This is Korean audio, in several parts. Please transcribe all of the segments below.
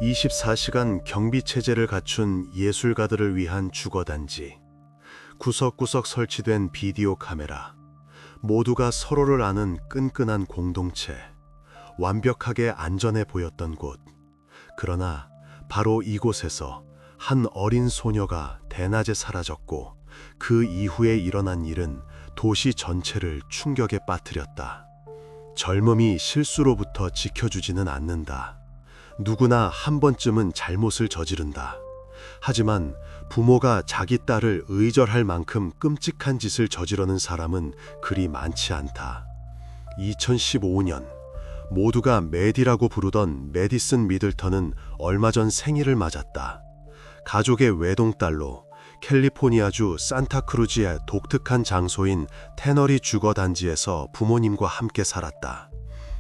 24시간 경비 체제를 갖춘 예술가들을 위한 주거단지. 구석구석 설치된 비디오 카메라. 모두가 서로를 아는 끈끈한 공동체. 완벽하게 안전해 보였던 곳. 그러나 바로 이곳에서 한 어린 소녀가 대낮에 사라졌고 그 이후에 일어난 일은 도시 전체를 충격에 빠뜨렸다. 젊음이 실수로부터 지켜주지는 않는다. 누구나 한 번쯤은 잘못을 저지른다. 하지만 부모가 자기 딸을 의절할 만큼 끔찍한 짓을 저지르는 사람은 그리 많지 않다. 2015년 모두가 메디라고 부르던 메디슨 미들턴은 얼마 전 생일을 맞았다. 가족의 외동딸로 캘리포니아주 산타크루즈의 독특한 장소인 테너리 주거단지에서 부모님과 함께 살았다.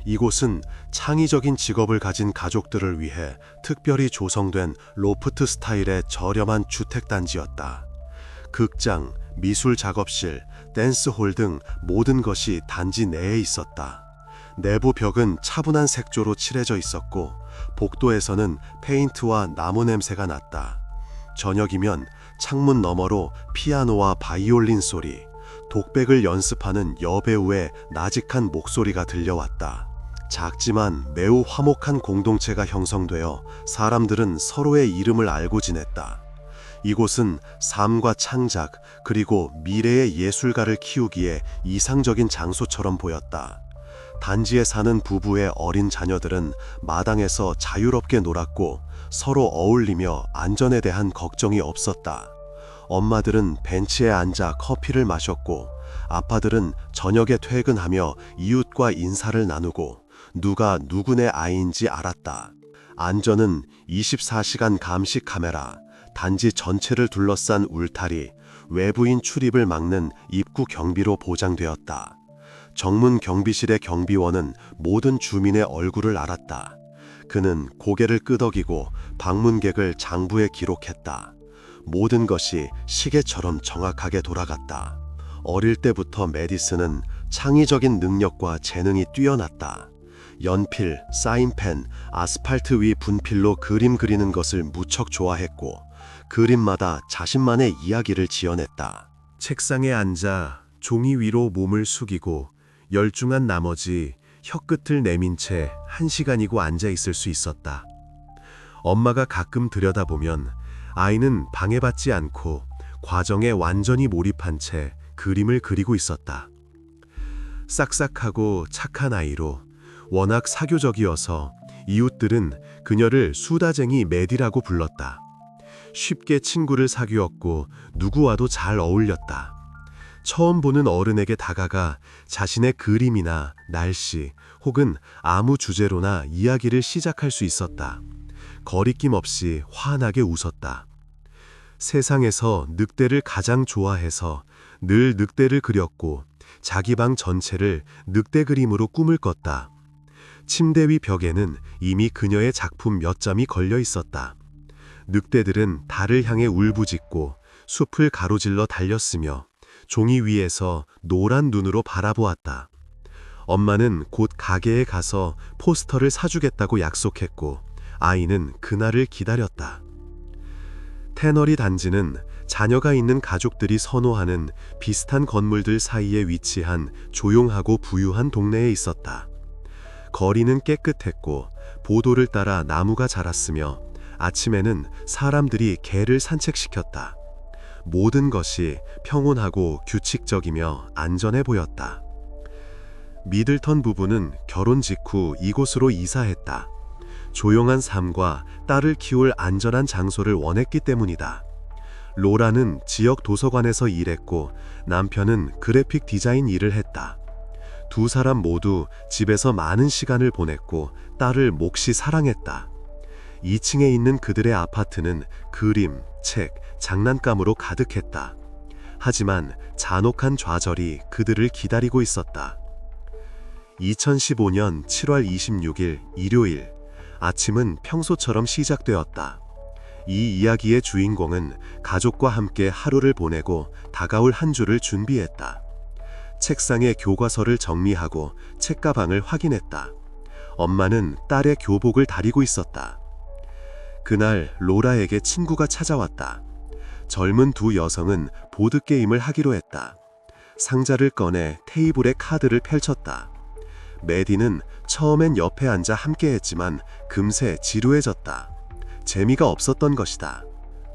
이곳은 창의적인 직업을 가진 가족들을 위해 특별히 조성된 로프트 스타일의 저렴한 주택단지였다. 극장, 미술 작업실, 댄스홀 등 모든 것이 단지 내에 있었다. 내부 벽은 차분한 색조로 칠해져 있었고 복도에서는 페인트와 나무 냄새가 났다. 저녁이면 창문 너머로 피아노와 바이올린 소리, 독백을 연습하는 여배우의 나직한 목소리가 들려왔다. 작지만 매우 화목한 공동체가 형성되어 사람들은 서로의 이름을 알고 지냈다. 이곳은 삶과 창작 그리고 미래의 예술가를 키우기에 이상적인 장소처럼 보였다. 단지에 사는 부부의 어린 자녀들은 마당에서 자유롭게 놀았고 서로 어울리며 안전에 대한 걱정이 없었다. 엄마들은 벤치에 앉아 커피를 마셨고 아빠들은 저녁에 퇴근하며 이웃과 인사를 나누고 누가 누구네 아이인지 알았다. 안전은 24시간 감시 카메라, 단지 전체를 둘러싼 울타리, 외부인 출입을 막는 입구 경비로 보장되었다. 정문 경비실의 경비원은 모든 주민의 얼굴을 알았다. 그는 고개를 끄덕이고 방문객을 장부에 기록했다. 모든 것이 시계처럼 정확하게 돌아갔다. 어릴 때부터 메디슨은 창의적인 능력과 재능이 뛰어났다. 연필, 사인펜, 아스팔트 위 분필로 그림 그리는 것을 무척 좋아했고 그림마다 자신만의 이야기를 지어냈다. 책상에 앉아 종이 위로 몸을 숙이고 열중한 나머지 혀끝을 내민 채 1시간이고 앉아 있을 수 있었다. 엄마가 가끔 들여다보면 아이는 방해받지 않고 과정에 완전히 몰입한 채 그림을 그리고 있었다. 싹싹하고 착한 아이로 워낙 사교적이어서 이웃들은 그녀를 수다쟁이 메디라고 불렀다. 쉽게 친구를 사귀었고 누구와도 잘 어울렸다. 처음 보는 어른에게 다가가 자신의 그림이나 날씨 혹은 아무 주제로나 이야기를 시작할 수 있었다. 거리낌 없이 환하게 웃었다. 세상에서 늑대를 가장 좋아해서 늘 늑대를 그렸고 자기 방 전체를 늑대 그림으로 꿈을 꿨다. 침대 위 벽에는 이미 그녀의 작품 몇 점이 걸려 있었다. 늑대들은 달을 향해 울부짖고 숲을 가로질러 달렸으며 종이 위에서 노란 눈으로 바라보았다. 엄마는 곧 가게에 가서 포스터를 사주겠다고 약속했고 아이는 그날을 기다렸다. 테너리 단지는 자녀가 있는 가족들이 선호하는 비슷한 건물들 사이에 위치한 조용하고 부유한 동네에 있었다. 거리는 깨끗했고 보도를 따라 나무가 자랐으며 아침에는 사람들이 개를 산책시켰다. 모든 것이 평온하고 규칙적이며 안전해 보였다. 미들턴 부부는 결혼 직후 이곳으로 이사했다. 조용한 삶과 딸을 키울 안전한 장소를 원했기 때문이다. 로라는 지역 도서관에서 일했고 남편은 그래픽 디자인 일을 했다. 두 사람 모두 집에서 많은 시간을 보냈고 딸을 몹시 사랑했다. 2층에 있는 그들의 아파트는 그림, 책, 장난감으로 가득했다. 하지만 잔혹한 좌절이 그들을 기다리고 있었다. 2015년 7월 26일 일요일, 아침은 평소처럼 시작되었다. 이 이야기의 주인공은 가족과 함께 하루를 보내고 다가올 한 주를 준비했다. 책상에 교과서를 정리하고 책가방을 확인했다. 엄마는 딸의 교복을 다리고 있었다. 그날 로라에게 친구가 찾아왔다. 젊은 두 여성은 보드게임을 하기로 했다. 상자를 꺼내 테이블에 카드를 펼쳤다. 메디는 처음엔 옆에 앉아 함께했지만 금세 지루해졌다. 재미가 없었던 것이다.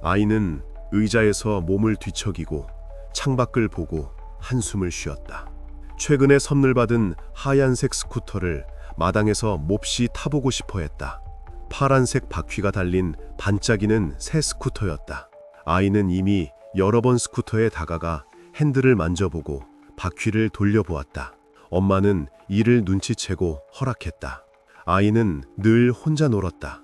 아이는 의자에서 몸을 뒤척이고 창밖을 보고 한숨을 쉬었다. 최근에 선물 받은 하얀색 스쿠터를 마당에서 몹시 타보고 싶어 했다. 파란색 바퀴가 달린 반짝이는 새 스쿠터였다. 아이는 이미 여러 번 스쿠터에 다가가 핸들을 만져보고 바퀴를 돌려보았다. 엄마는 이를 눈치채고 허락했다. 아이는 늘 혼자 놀았다.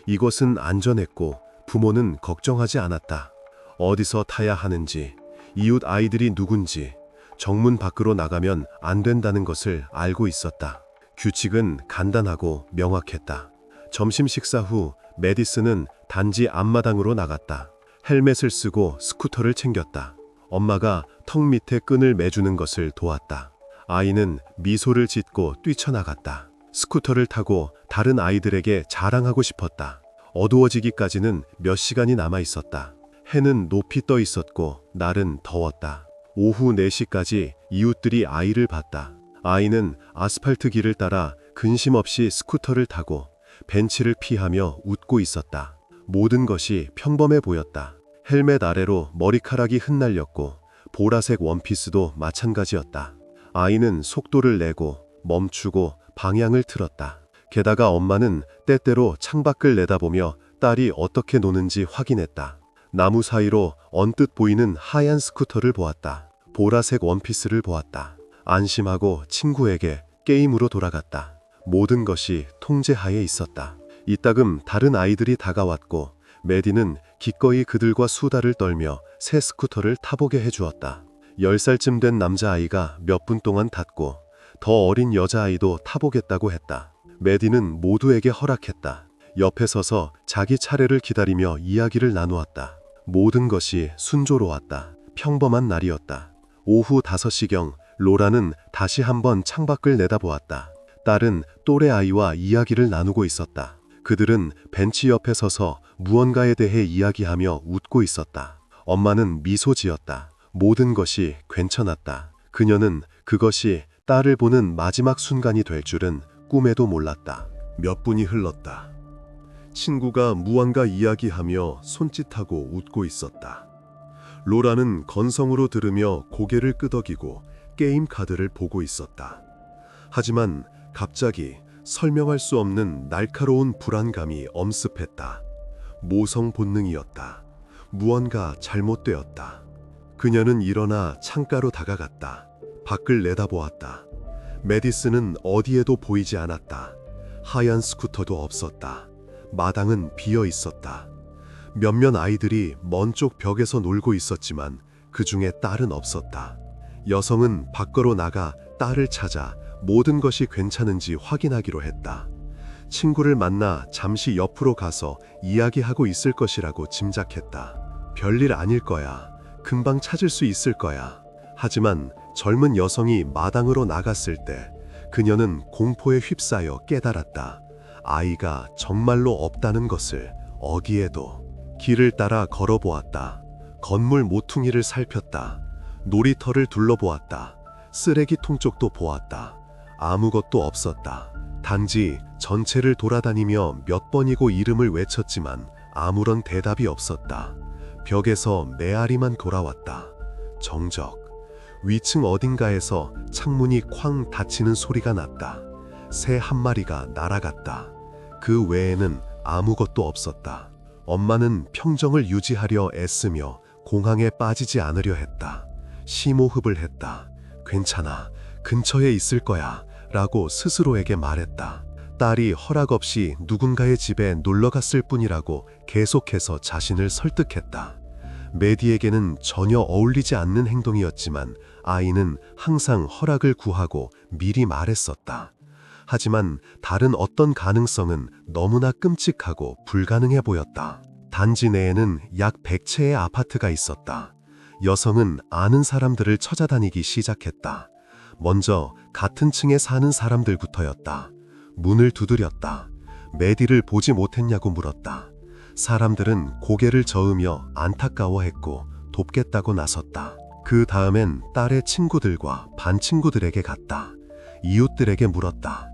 이것은 안전했고 부모는 걱정하지 않았다. 어디서 타야 하는지, 이웃 아이들이 누군지, 정문 밖으로 나가면 안 된다는 것을 알고 있었다. 규칙은 간단하고 명확했다. 점심 식사 후 메디슨은 단지 앞마당으로 나갔다. 헬멧을 쓰고 스쿠터를 챙겼다. 엄마가 턱 밑에 끈을 매주는 것을 도왔다. 아이는 미소를 짓고 뛰쳐나갔다. 스쿠터를 타고 다른 아이들에게 자랑하고 싶었다. 어두워지기까지는 몇 시간이 남아 있었다. 해는 높이 떠 있었고 날은 더웠다. 오후 4시까지 이웃들이 아이를 봤다. 아이는 아스팔트 길을 따라 근심 없이 스쿠터를 타고 벤치를 피하며 웃고 있었다. 모든 것이 평범해 보였다. 헬멧 아래로 머리카락이 흩날렸고 보라색 원피스도 마찬가지였다. 아이는 속도를 내고 멈추고 방향을 틀었다. 게다가 엄마는 때때로 창밖을 내다보며 딸이 어떻게 노는지 확인했다. 나무 사이로 언뜻 보이는 하얀 스쿠터를 보았다. 보라색 원피스를 보았다. 안심하고 친구에게 게임으로 돌아갔다. 모든 것이 통제하에 있었다. 이따금 다른 아이들이 다가왔고 메디는 기꺼이 그들과 수다를 떨며 새 스쿠터를 타보게 해주었다. 10살쯤 된 남자아이가 몇 분 동안 탔고 더 어린 여자아이도 타보겠다고 했다. 메디는 모두에게 허락했다. 옆에 서서 자기 차례를 기다리며 이야기를 나누었다. 모든 것이 순조로웠다. 평범한 날이었다. 오후 5시경 로라는 다시 한번 창밖을 내다보았다. 딸은 또래 아이와 이야기를 나누고 있었다. 그들은 벤치 옆에 서서 무언가에 대해 이야기하며 웃고 있었다. 엄마는 미소 지었다. 모든 것이 괜찮았다. 그녀는 그것이 딸을 보는 마지막 순간이 될 줄은 꿈에도 몰랐다. 몇 분이 흘렀다. 친구가 무언가 이야기하며 손짓하고 웃고 있었다. 로라는 건성으로 들으며 고개를 끄덕이고 게임 카드를 보고 있었다. 하지만 갑자기 설명할 수 없는 날카로운 불안감이 엄습했다. 모성 본능이었다. 무언가 잘못되었다. 그녀는 일어나 창가로 다가갔다. 밖을 내다보았다. 메디슨은 어디에도 보이지 않았다. 하얀 스쿠터도 없었다. 마당은 비어 있었다. 몇몇 아이들이 먼 쪽 벽에서 놀고 있었지만 그 중에 딸은 없었다. 여성은 밖으로 나가 딸을 찾아 모든 것이 괜찮은지 확인하기로 했다. 친구를 만나 잠시 옆으로 가서 이야기하고 있을 것이라고 짐작했다. 별일 아닐 거야. 금방 찾을 수 있을 거야. 하지만 젊은 여성이 마당으로 나갔을 때 그녀는 공포에 휩싸여 깨달았다. 아이가 정말로 없다는 것을. 어디에도. 길을 따라 걸어보았다. 건물 모퉁이를 살폈다. 놀이터를 둘러보았다. 쓰레기통 쪽도 보았다. 아무것도 없었다. 단지 전체를 돌아다니며 몇 번이고 이름을 외쳤지만 아무런 대답이 없었다. 벽에서 메아리만 돌아왔다. 정적. 위층 어딘가에서 창문이 쾅 닫히는 소리가 났다. 새 한 마리가 날아갔다. 그 외에는 아무것도 없었다. 엄마는 평정을 유지하려 애쓰며 공항에 빠지지 않으려 했다. 심호흡을 했다. 괜찮아. 근처에 있을 거야. 라고 스스로에게 말했다. 딸이 허락 없이 누군가의 집에 놀러 갔을 뿐이라고 계속해서 자신을 설득했다. 메디에게는 전혀 어울리지 않는 행동이었지만 아이는 항상 허락을 구하고 미리 말했었다. 하지만 다른 어떤 가능성은 너무나 끔찍하고 불가능해 보였다. 단지 내에는 약 100채의 아파트가 있었다. 여성은 아는 사람들을 찾아다니기 시작했다. 먼저 같은 층에 사는 사람들부터였다. 문을 두드렸다. 메디를 보지 못했냐고 물었다. 사람들은 고개를 저으며 안타까워했고 돕겠다고 나섰다. 그 다음엔 딸의 친구들과 반친구들에게 갔다. 이웃들에게 물었다.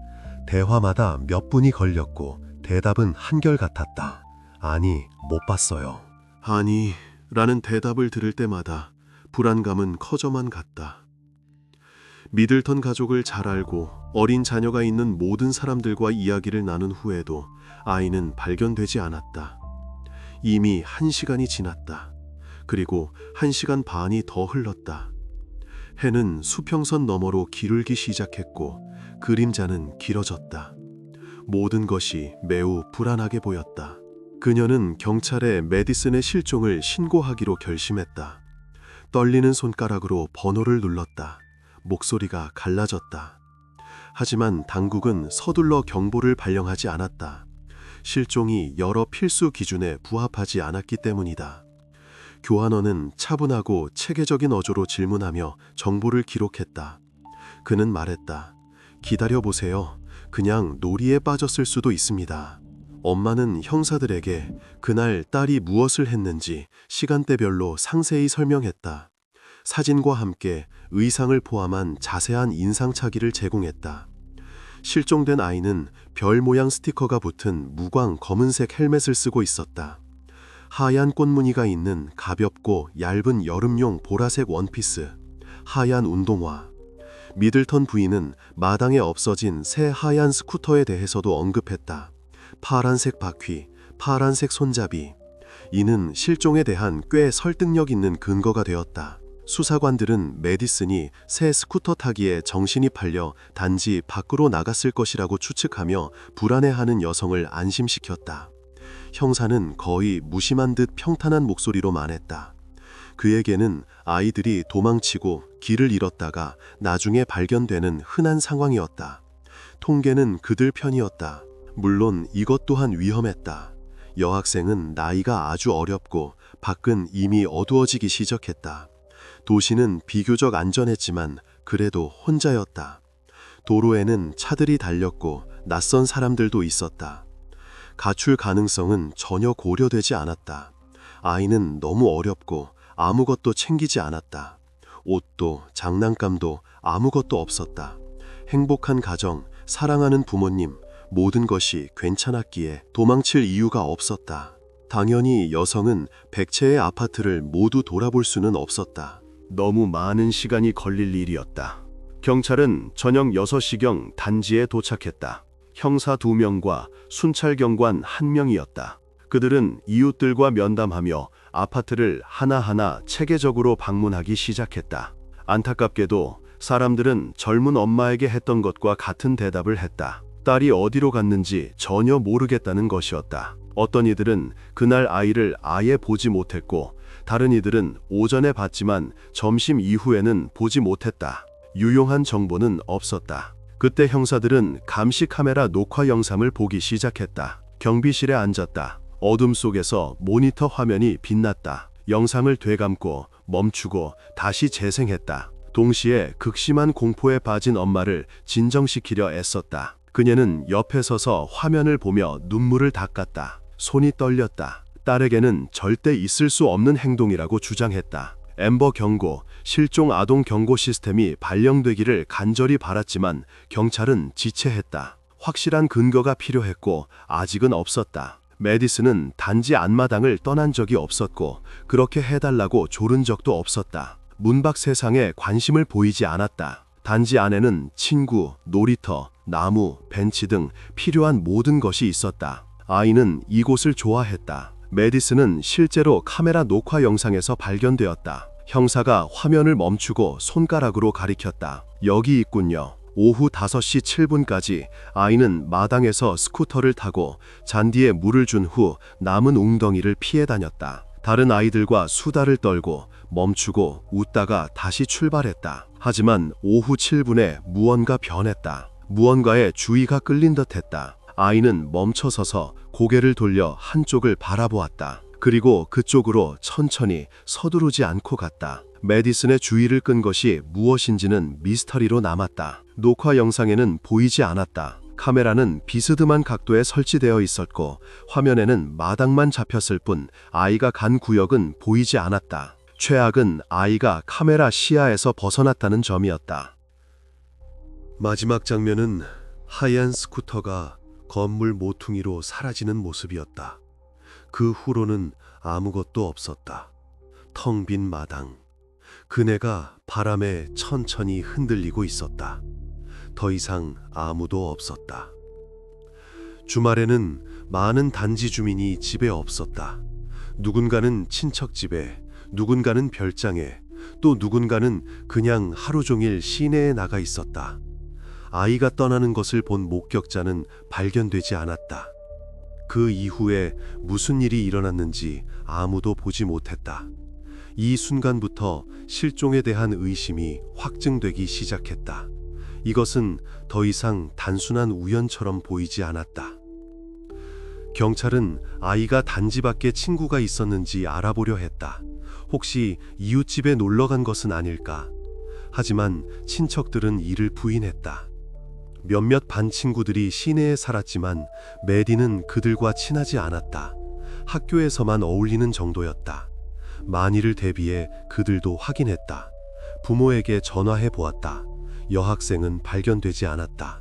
대화마다 몇 분이 걸렸고 대답은 한결같았다. 아니, 못 봤어요. 아니, 라는 대답을 들을 때마다 불안감은 커져만 갔다. 미들턴 가족을 잘 알고 어린 자녀가 있는 모든 사람들과 이야기를 나눈 후에도 아이는 발견되지 않았다. 이미 1시간이 지났다. 그리고 1시간 반이 더 흘렀다. 해는 수평선 너머로 기울기 시작했고 그림자는 길어졌다. 모든 것이 매우 불안하게 보였다. 그녀는 경찰에 메디슨의 실종을 신고하기로 결심했다. 떨리는 손가락으로 번호를 눌렀다. 목소리가 갈라졌다. 하지만 당국은 서둘러 경보를 발령하지 않았다. 실종이 여러 필수 기준에 부합하지 않았기 때문이다. 교환원은 차분하고 체계적인 어조로 질문하며 정보를 기록했다. 그는 말했다. 기다려보세요. 그냥 놀이에 빠졌을 수도 있습니다. 엄마는 형사들에게 그날 딸이 무엇을 했는지 시간대별로 상세히 설명했다. 사진과 함께 의상을 포함한 자세한 인상착의를 제공했다. 실종된 아이는 별 모양 스티커가 붙은 무광 검은색 헬멧을 쓰고 있었다. 하얀 꽃무늬가 있는 가볍고 얇은 여름용 보라색 원피스, 하얀 운동화. 미들턴 부인은 마당에 없어진 새 하얀 스쿠터에 대해서도 언급했다. 파란색 바퀴, 파란색 손잡이. 이는 실종에 대한 꽤 설득력 있는 근거가 되었다. 수사관들은 메디슨이 새 스쿠터 타기에 정신이 팔려 단지 밖으로 나갔을 것이라고 추측하며 불안해하는 여성을 안심시켰다. 형사는 거의 무심한 듯 평탄한 목소리로 말했다. 그에게는 아이들이 도망치고 길을 잃었다가 나중에 발견되는 흔한 상황이었다. 통계는 그들 편이었다. 물론 이것 또한 위험했다. 여학생은 나이가 아주 어렵고 밖은 이미 어두워지기 시작했다. 도시는 비교적 안전했지만 그래도 혼자였다. 도로에는 차들이 달렸고 낯선 사람들도 있었다. 가출 가능성은 전혀 고려되지 않았다. 아이는 너무 어렵고 아무것도 챙기지 않았다. 옷도 장난감도 아무것도 없었다. 행복한 가정, 사랑하는 부모님, 모든 것이 괜찮았기에 도망칠 이유가 없었다. 당연히 여성은 백채의 아파트를 모두 돌아볼 수는 없었다. 너무 많은 시간이 걸릴 일이었다. 경찰은 저녁 6시경 단지에 도착했다. 형사 2명과 순찰경관 1명이었다. 그들은 이웃들과 면담하며 아파트를 하나하나 체계적으로 방문하기 시작했다. 안타깝게도 사람들은 젊은 엄마에게 했던 것과 같은 대답을 했다. 딸이 어디로 갔는지 전혀 모르겠다는 것이었다. 어떤 이들은 그날 아이를 아예 보지 못했고 다른 이들은 오전에 봤지만 점심 이후에는 보지 못했다. 유용한 정보는 없었다. 그때 형사들은 감시 카메라 녹화 영상을 보기 시작했다. 경비실에 앉았다. 어둠 속에서 모니터 화면이 빛났다. 영상을 되감고 멈추고 다시 재생했다. 동시에 극심한 공포에 빠진 엄마를 진정시키려 애썼다. 그녀는 옆에 서서 화면을 보며 눈물을 닦았다. 손이 떨렸다. 딸에게는 절대 있을 수 없는 행동이라고 주장했다. 앰버 경고, 실종 아동 경고 시스템이 발령되기를 간절히 바랐지만 경찰은 지체했다. 확실한 근거가 필요했고 아직은 없었다. 메디슨은 단지 앞마당을 떠난 적이 없었고 그렇게 해달라고 조른 적도 없었다. 문 밖 세상에 관심을 보이지 않았다. 단지 안에는 친구, 놀이터, 나무, 벤치 등 필요한 모든 것이 있었다. 아이는 이곳을 좋아했다. 메디슨은 실제로 카메라 녹화 영상에서 발견되었다. 형사가 화면을 멈추고 손가락으로 가리켰다. 여기 있군요. 오후 5시 7분까지 아이는 마당에서 스쿠터를 타고 잔디에 물을 준 후 남은 웅덩이를 피해 다녔다. 다른 아이들과 수다를 떨고 멈추고 웃다가 다시 출발했다. 하지만 오후 7분에 무언가 변했다. 무언가에 주의가 끌린 듯했다. 아이는 멈춰서서 고개를 돌려 한쪽을 바라보았다. 그리고 그쪽으로 천천히 서두르지 않고 갔다. 메디슨의 주의를 끈 것이 무엇인지는 미스터리로 남았다. 녹화 영상에는 보이지 않았다. 카메라는 비스듬한 각도에 설치되어 있었고 화면에는 마당만 잡혔을 뿐 아이가 간 구역은 보이지 않았다. 최악은 아이가 카메라 시야에서 벗어났다는 점이었다. 마지막 장면은 하얀 스쿠터가 건물 모퉁이로 사라지는 모습이었다. 그 후로는 아무것도 없었다. 텅 빈 마당. 그네가 바람에 천천히 흔들리고 있었다. 더 이상 아무도 없었다. 주말에는 많은 단지 주민이 집에 없었다. 누군가는 친척 집에, 누군가는 별장에, 또 누군가는 그냥 하루 종일 시내에 나가 있었다. 아이가 떠나는 것을 본 목격자는 발견되지 않았다. 그 이후에 무슨 일이 일어났는지 아무도 보지 못했다. 이 순간부터 실종에 대한 의심이 확증되기 시작했다. 이것은 더 이상 단순한 우연처럼 보이지 않았다. 경찰은 아이가 단지 밖에 친구가 있었는지 알아보려 했다. 혹시 이웃집에 놀러 간 것은 아닐까? 하지만 친척들은 이를 부인했다. 몇몇 반 친구들이 시내에 살았지만 메디는 그들과 친하지 않았다. 학교에서만 어울리는 정도였다. 만일을 대비해 그들도 확인했다. 부모에게 전화해 보았다. 여학생은 발견되지 않았다.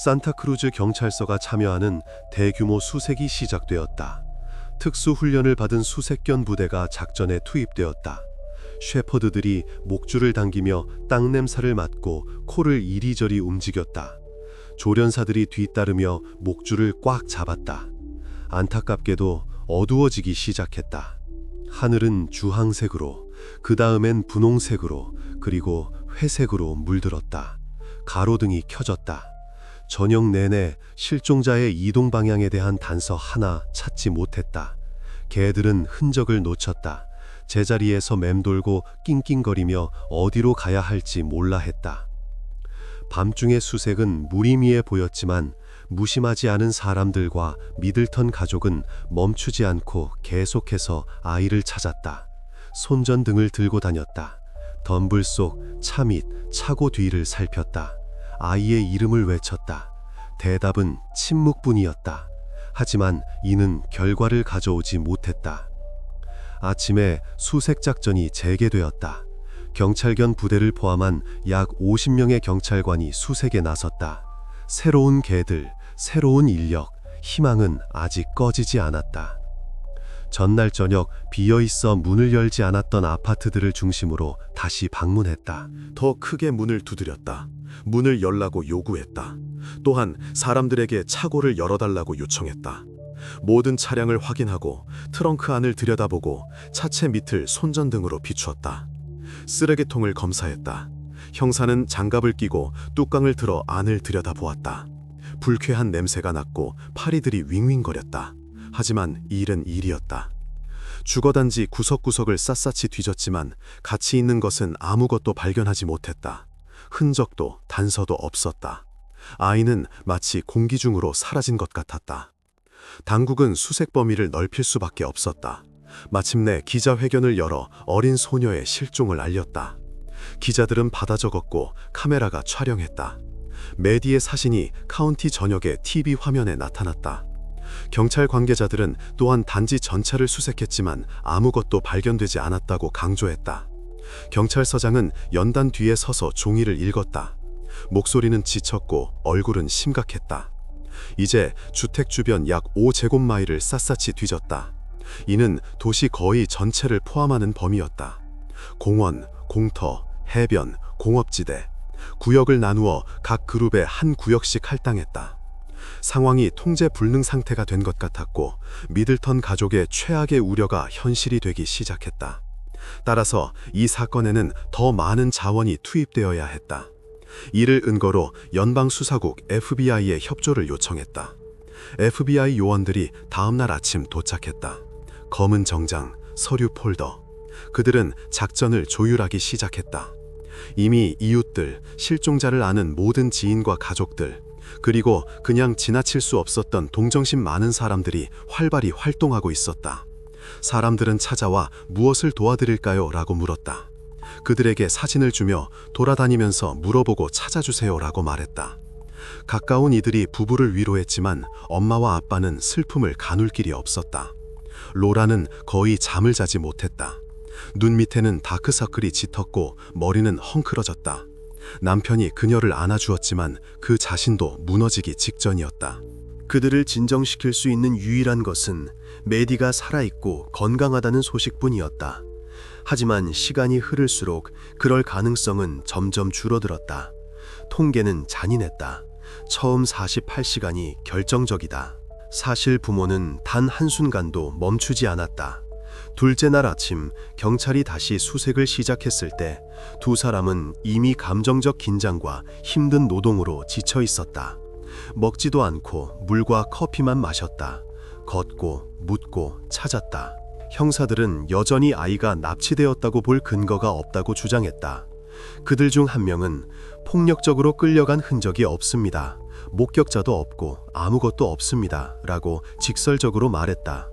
산타크루즈 경찰서가 참여하는 대규모 수색이 시작되었다. 특수훈련을 받은 수색견 부대가 작전에 투입되었다. 셰퍼드들이 목줄을 당기며 땅 냄새를 맡고 코를 이리저리 움직였다. 조련사들이 뒤따르며 목줄을 꽉 잡았다. 안타깝게도 어두워지기 시작했다. 하늘은 주황색으로, 그 다음엔 분홍색으로, 그리고 회색으로 물들었다. 가로등이 켜졌다. 저녁 내내 실종자의 이동 방향에 대한 단서 하나 찾지 못했다. 개들은 흔적을 놓쳤다. 제자리에서 맴돌고 낑낑거리며 어디로 가야 할지 몰라 했다. 밤중의 수색은 무의미해 보였지만 무심하지 않은 사람들과 미들턴 가족은 멈추지 않고 계속해서 아이를 찾았다. 손전등을 들고 다녔다. 덤불 속 차 및 차고 뒤를 살폈다. 아이의 이름을 외쳤다. 대답은 침묵뿐이었다. 하지만 이는 결과를 가져오지 못했다. 아침에 수색작전이 재개되었다. 경찰견 부대를 포함한 약 50명의 경찰관이 수색에 나섰다. 새로운 개들, 새로운 인력, 희망은 아직 꺼지지 않았다. 전날 저녁 비어있어 문을 열지 않았던 아파트들을 중심으로 다시 방문했다. 더 크게 문을 두드렸다. 문을 열라고 요구했다. 또한 사람들에게 차고를 열어달라고 요청했다. 모든 차량을 확인하고 트렁크 안을 들여다보고 차체 밑을 손전등으로 비추었다. 쓰레기통을 검사했다. 형사는 장갑을 끼고 뚜껑을 들어 안을 들여다보았다. 불쾌한 냄새가 났고 파리들이 윙윙거렸다. 하지만 일은 일이었다. 주거단지 구석구석을 샅샅이 뒤졌지만 가치 있는 것은 아무것도 발견하지 못했다. 흔적도 단서도 없었다. 아이는 마치 공기 중으로 사라진 것 같았다. 당국은 수색 범위를 넓힐 수밖에 없었다. 마침내 기자회견을 열어 어린 소녀의 실종을 알렸다. 기자들은 받아 적었고 카메라가 촬영했다. 메디의 사진이 카운티 전역의 TV 화면에 나타났다. 경찰 관계자들은 또한 단지 전체를 수색했지만 아무것도 발견되지 않았다고 강조했다. 경찰서장은 연단 뒤에 서서 종이를 읽었다. 목소리는 지쳤고 얼굴은 심각했다. 이제 주택 주변 약 5제곱마일을 샅샅이 뒤졌다. 이는 도시 거의 전체를 포함하는 범위였다. 공원, 공터, 해변, 공업지대, 구역을 나누어 각 그룹에 한 구역씩 할당했다. 상황이 통제 불능 상태가 된 것 같았고 미들턴 가족의 최악의 우려가 현실이 되기 시작했다. 따라서 이 사건에는 더 많은 자원이 투입되어야 했다. 이를 근거로 연방수사국 FBI에 협조를 요청했다. FBI 요원들이 다음날 아침 도착했다. 검은 정장, 서류 폴더. 그들은 작전을 조율하기 시작했다. 이미 이웃들, 실종자를 아는 모든 지인과 가족들, 그리고 그냥 지나칠 수 없었던 동정심 많은 사람들이 활발히 활동하고 있었다. 사람들은 찾아와 무엇을 도와드릴까요? 라고 물었다. 그들에게 사진을 주며 돌아다니면서 물어보고 찾아주세요 라고 말했다. 가까운 이들이 부부를 위로했지만 엄마와 아빠는 슬픔을 가눌 길이 없었다. 로라는 거의 잠을 자지 못했다. 눈 밑에는 다크서클이 짙었고 머리는 헝클어졌다. 남편이 그녀를 안아주었지만 그 자신도 무너지기 직전이었다. 그들을 진정시킬 수 있는 유일한 것은 메디가 살아있고 건강하다는 소식뿐이었다. 하지만 시간이 흐를수록 그럴 가능성은 점점 줄어들었다. 통계는 잔인했다. 처음 48시간이 결정적이다. 사실 부모는 단 한순간도 멈추지 않았다. 둘째 날 아침 경찰이 다시 수색을 시작했을 때 두 사람은 이미 감정적 긴장과 힘든 노동으로 지쳐 있었다. 먹지도 않고 물과 커피만 마셨다. 걷고 묻고 찾았다. 형사들은 여전히 아이가 납치되었다고 볼 근거가 없다고 주장했다. 그들 중 한 명은 폭력적으로 끌려간 흔적이 없습니다. 목격자도 없고 아무것도 없습니다. 라고 직설적으로 말했다.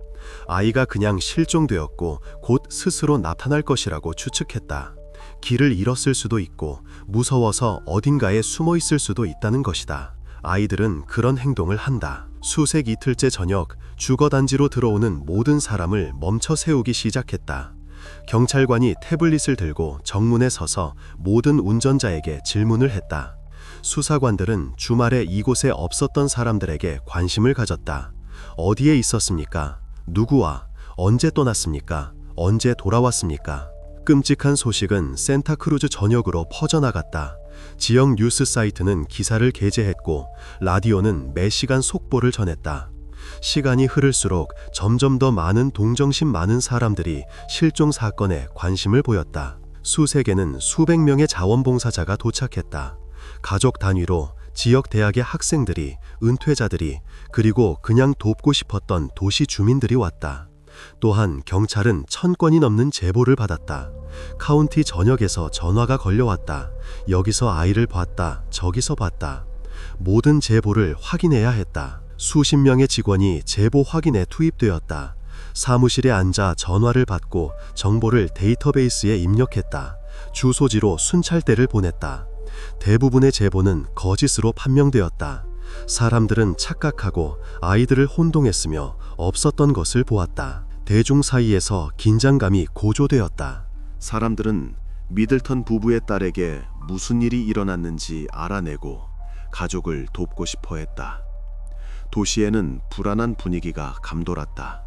아이가 그냥 실종되었고 곧 스스로 나타날 것이라고 추측했다. 길을 잃었을 수도 있고 무서워서 어딘가에 숨어 있을 수도 있다는 것이다. 아이들은 그런 행동을 한다. 수색 이틀째 저녁, 주거단지로 들어오는 모든 사람을 멈춰 세우기 시작했다. 경찰관이 태블릿을 들고 정문에 서서 모든 운전자에게 질문을 했다. 수사관들은 주말에 이곳에 없었던 사람들에게 관심을 가졌다. 어디에 있었습니까? 누구와? 언제 떠났습니까? 언제 돌아왔습니까? 끔찍한 소식은 산타크루즈 전역으로 퍼져나갔다. 지역 뉴스 사이트는 기사를 게재했고 라디오는 매 시간 속보를 전했다. 시간이 흐를수록 점점 더 많은 동정심 많은 사람들이 실종 사건에 관심을 보였다. 수색에는 수백 명의 자원봉사자가 도착했다. 가족 단위로 지역 대학의 학생들이, 은퇴자들이, 그리고 그냥 돕고 싶었던 도시 주민들이 왔다. 또한 경찰은 1000건이 넘는 제보를 받았다. 카운티 전역에서 전화가 걸려왔다. 여기서 아이를 봤다. 저기서 봤다. 모든 제보를 확인해야 했다. 수십 명의 직원이 제보 확인에 투입되었다. 사무실에 앉아 전화를 받고 정보를 데이터베이스에 입력했다. 주소지로 순찰대를 보냈다. 대부분의 제보는 거짓으로 판명되었다. 사람들은 착각하고 아이들을 혼동했으며 없었던 것을 보았다. 대중 사이에서 긴장감이 고조되었다. 사람들은 미들턴 부부의 딸에게 무슨 일이 일어났는지 알아내고 가족을 돕고 싶어 했다. 도시에는 불안한 분위기가 감돌았다.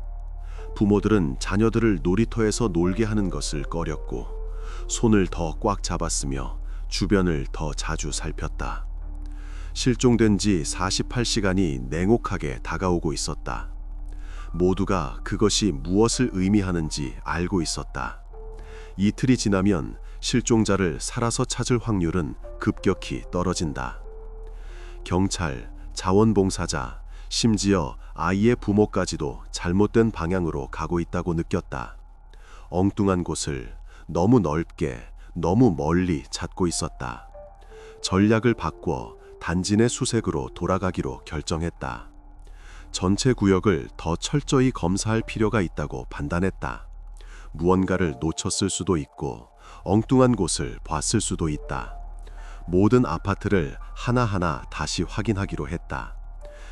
부모들은 자녀들을 놀이터에서 놀게 하는 것을 꺼렸고 손을 더 꽉 잡았으며 주변을 더 자주 살폈다. 실종된 지 48시간이 냉혹하게 다가오고 있었다. 모두가 그것이 무엇을 의미하는지 알고 있었다. 이틀이 지나면 실종자를 살아서 찾을 확률은 급격히 떨어진다. 경찰, 자원봉사자, 심지어 아이의 부모까지도 잘못된 방향으로 가고 있다고 느꼈다. 엉뚱한 곳을 너무 넓게, 너무 멀리 찾고 있었다. 전략을 바꿔 단지 내 수색으로 돌아가기로 결정했다. 전체 구역을 더 철저히 검사할 필요가 있다고 판단했다. 무언가를 놓쳤을 수도 있고 엉뚱한 곳을 봤을 수도 있다. 모든 아파트를 하나하나 다시 확인하기로 했다.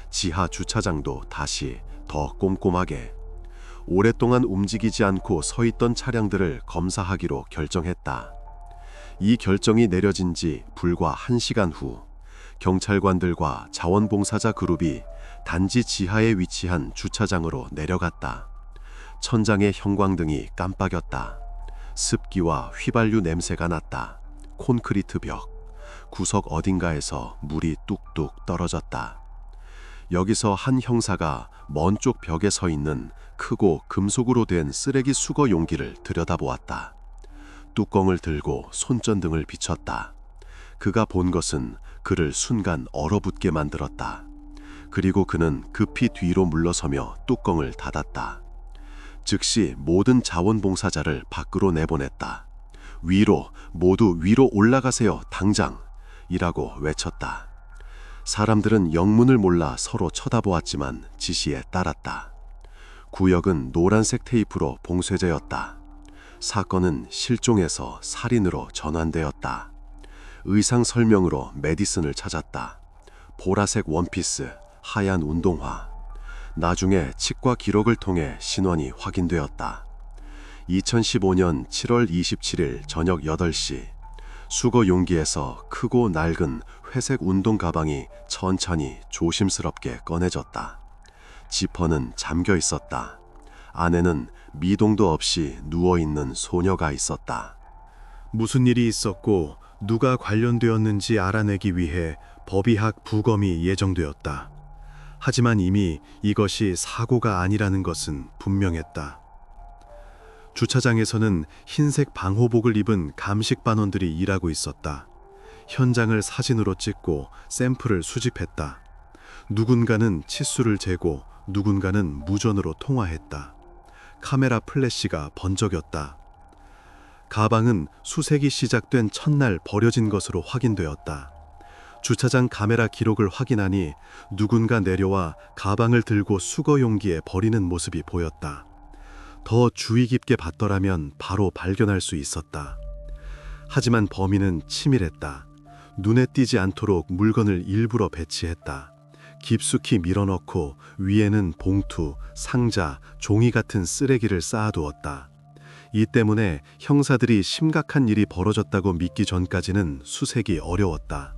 지하 주차장도 다시 더 꼼꼼하게. 오랫동안 움직이지 않고 서 있던 차량들을 검사하기로 결정했다. 이 결정이 내려진 지 불과 1시간 후 경찰관들과 자원봉사자 그룹이 단지 지하에 위치한 주차장으로 내려갔다. 천장의 형광등이 깜빡였다. 습기와 휘발유 냄새가 났다. 콘크리트 벽, 구석 어딘가에서 물이 뚝뚝 떨어졌다. 여기서 한 형사가 먼 쪽 벽에 서 있는 크고 금속으로 된 쓰레기 수거 용기를 들여다보았다. 뚜껑을 들고 손전등을 비췄다. 그가 본 것은 그를 순간 얼어붙게 만들었다. 그리고 그는 급히 뒤로 물러서며 뚜껑을 닫았다. 즉시 모든 자원봉사자를 밖으로 내보냈다. 위로, 모두 위로 올라가세요, 당장! 이라고 외쳤다. 사람들은 영문을 몰라 서로 쳐다보았지만 지시에 따랐다. 구역은 노란색 테이프로 봉쇄되었다. 사건은 실종에서 살인으로 전환되었다. 의상 설명으로 메디슨을 찾았다. 보라색 원피스, 하얀 운동화. 나중에 치과 기록을 통해 신원이 확인되었다. 2015년 7월 27일 저녁 8시, 수거 용기에서 크고 낡은 회색 운동 가방이 천천히 조심스럽게 꺼내졌다. 지퍼는 잠겨 있었다. 안에는 미동도 없이 누워있는 소녀가 있었다. 무슨 일이 있었고 누가 관련되었는지 알아내기 위해 법의학 부검이 예정되었다. 하지만 이미 이것이 사고가 아니라는 것은 분명했다. 주차장에서는 흰색 방호복을 입은 감식 반원들이 일하고 있었다. 현장을 사진으로 찍고 샘플을 수집했다. 누군가는 치수를 재고 누군가는 무전으로 통화했다. 카메라 플래시가 번쩍였다. 가방은 수색이 시작된 첫날 버려진 것으로 확인되었다. 주차장 카메라 기록을 확인하니 누군가 내려와 가방을 들고 수거 용기에 버리는 모습이 보였다. 더 주의 깊게 봤더라면 바로 발견할 수 있었다. 하지만 범인은 치밀했다. 눈에 띄지 않도록 물건을 일부러 배치했다. 깊숙이 밀어넣고 위에는 봉투, 상자, 종이 같은 쓰레기를 쌓아두었다. 이 때문에 형사들이 심각한 일이 벌어졌다고 믿기 전까지는 수색이 어려웠다.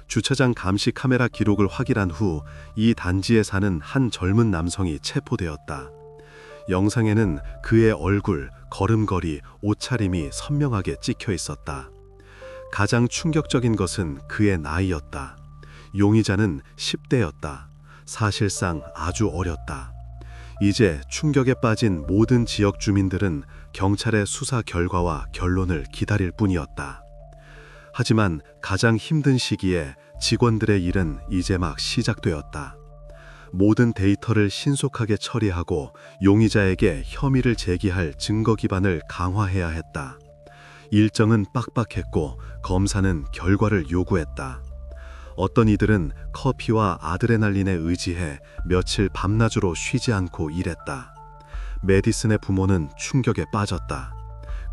주차장 감시 카메라 기록을 확인한 후 이 단지에 사는 한 젊은 남성이 체포되었다. 영상에는 그의 얼굴, 걸음걸이, 옷차림이 선명하게 찍혀 있었다. 가장 충격적인 것은 그의 나이였다. 용의자는 10대였다. 사실상 아주 어렸다. 이제 충격에 빠진 모든 지역 주민들은 경찰의 수사 결과와 결론을 기다릴 뿐이었다. 하지만 가장 힘든 시기에 직원들의 일은 이제 막 시작되었다. 모든 데이터를 신속하게 처리하고 용의자에게 혐의를 제기할 증거 기반을 강화해야 했다. 일정은 빡빡했고 검사는 결과를 요구했다. 어떤 이들은 커피와 아드레날린에 의지해 며칠 밤낮으로 쉬지 않고 일했다. 메디슨의 부모는 충격에 빠졌다.